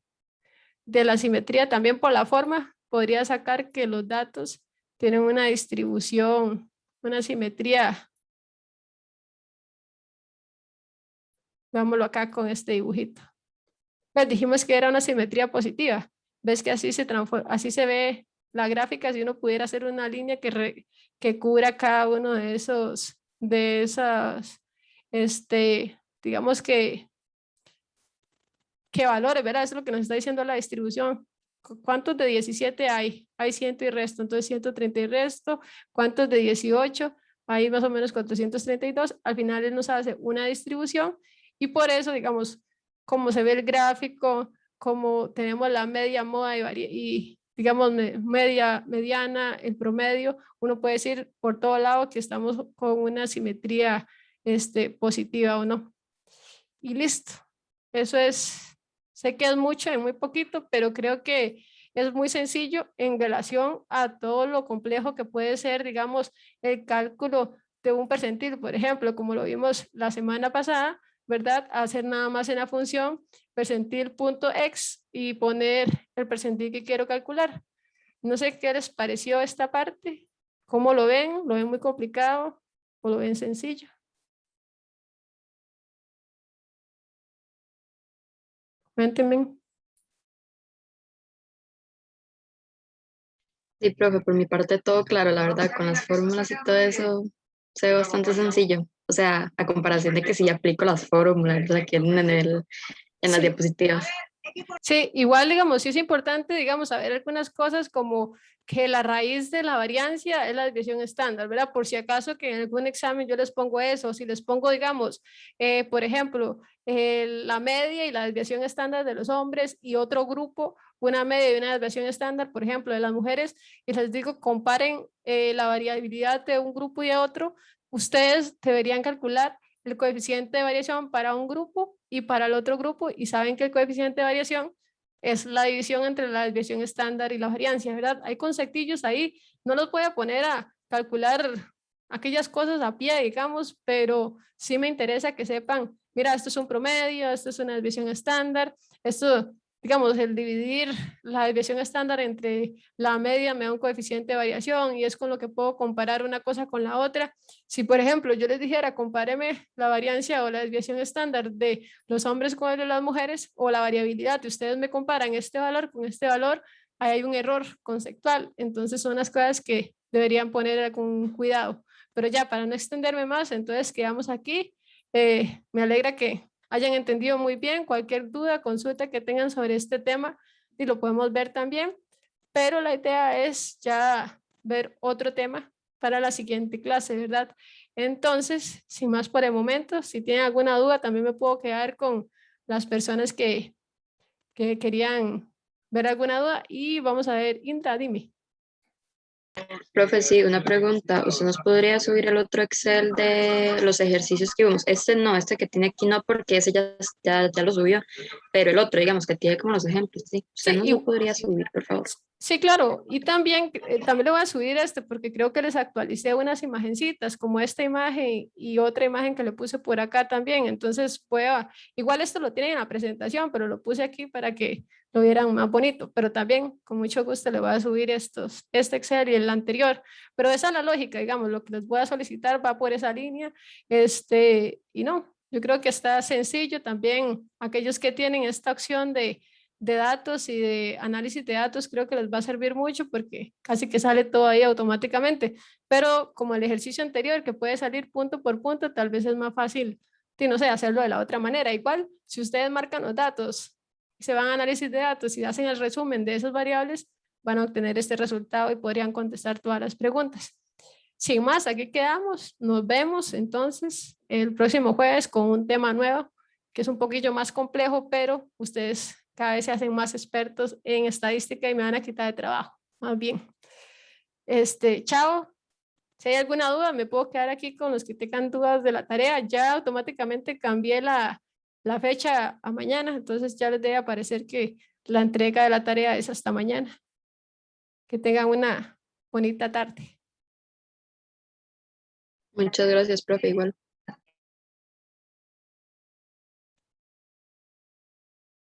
De la simetría también por la forma, podría sacar que los datos tienen una distribución una simetría. Veámoslo acá con este dibujito. Pues dijimos que era una simetría positiva. Ves que así se transforma, así se ve la gráfica si uno pudiera hacer una línea que cubra cada uno de esas, digamos que valores, ¿verdad? Eso es lo que nos está diciendo la distribución. ¿Cuántos de 17 hay? Hay 100 y resto, entonces 130 y resto. ¿Cuántos de 18? Hay más o menos 432. Al final él nos hace una distribución y por eso, digamos, como se ve el gráfico, como tenemos la media, moda y digamos media, mediana, el promedio, uno puede decir por todo lado que estamos con una simetría positiva o no. Y listo. Eso es, sé que es mucho en muy poquito, pero creo que es muy sencillo en relación a todo lo complejo que puede ser, digamos, el cálculo de un percentil, por ejemplo, como lo vimos la semana pasada, ¿verdad? Hacer nada más en la función percentil.x y poner el percentil que quiero calcular. No sé qué les pareció esta parte, cómo lo ven muy complicado o lo ven sencillo. Cuéntenme. Sí, profe, por mi parte todo claro, la verdad, con las fórmulas y todo eso se ve bastante sencillo. O sea, a comparación de que si aplico las fórmulas aquí en las Sí, diapositivas. sí, igual, digamos, sí es importante, digamos, saber algunas cosas como que la raíz de la variancia es la desviación estándar, ¿verdad? Por si acaso que en algún examen yo les pongo eso, si les pongo, digamos, por ejemplo, la media y la desviación estándar de los hombres y otro grupo, una media y una desviación estándar, por ejemplo, de las mujeres, y les digo, comparen la variabilidad de un grupo y de otro, ustedes deberían calcular el coeficiente de variación para un grupo y para el otro grupo y saben que el coeficiente de variación es la división entre la desviación estándar y la variancia, ¿verdad? Hay conceptillos ahí, no los voy a poner a calcular aquellas cosas a pie, digamos, pero sí me interesa que sepan, mira, esto es un promedio, esto es una desviación estándar, esto, digamos, el dividir la desviación estándar entre la media me da un coeficiente de variación y es con lo que puedo comparar una cosa con la otra. Si, por ejemplo, yo les dijera, compáreme la variancia o la desviación estándar de los hombres con el de las mujeres o la variabilidad, y ustedes me comparan este valor con este valor, ahí hay un error conceptual. Entonces son las cosas que deberían poner con cuidado. Pero ya, para no extenderme más, entonces quedamos aquí. Me alegra que hayan entendido muy bien. Cualquier duda, consulta que tengan sobre este tema, y lo podemos ver también. Pero la idea es ya ver otro tema para la siguiente clase, ¿verdad? Entonces, sin más por el momento, si tienen alguna duda, también me puedo quedar con las personas que querían ver alguna duda y vamos a ver, Indra, dime. Profe, sí, una pregunta. ¿Usted nos podría subir el otro Excel de los ejercicios que vimos? Este no, este que tiene aquí no, porque ese ya lo subió, pero el otro, digamos, que tiene como los ejemplos, sí. ¿Usted Sí, nos lo podría subir, por favor? sí, claro, y también, también le voy a subir este porque creo que les actualicé unas imagencitas, como esta imagen y otra imagen que le puse por acá también. Entonces, igual esto lo tienen en la presentación, pero lo puse aquí para que lo vieran más bonito. Pero también, con mucho gusto, le voy a subir este Excel y el anterior. Pero esa es la lógica, digamos, lo que les voy a solicitar va por esa línea. Y no, yo creo que está sencillo también. Aquellos que tienen esta opción de datos y de análisis de datos, creo que les va a servir mucho porque casi que sale todo ahí automáticamente. Pero como el ejercicio anterior, que puede salir punto por punto, tal vez es más fácil, no sé, hacerlo de la otra manera. Igual, si ustedes marcan los datos, se van a análisis de datos y hacen el resumen de esas variables, van a obtener este resultado y podrían contestar todas las preguntas. Sin más, aquí quedamos. Nos vemos entonces el próximo jueves con un tema nuevo que es un poquillo más complejo, pero ustedes cada vez se hacen más expertos en estadística y me van a quitar de trabajo. Más bien. Chao. Si hay alguna duda, me puedo quedar aquí con los que tengan dudas de la tarea. Ya automáticamente cambié la fecha a mañana, entonces ya les debe aparecer que la entrega de la tarea es hasta mañana. Que tengan una bonita tarde. Muchas gracias, profe, igual.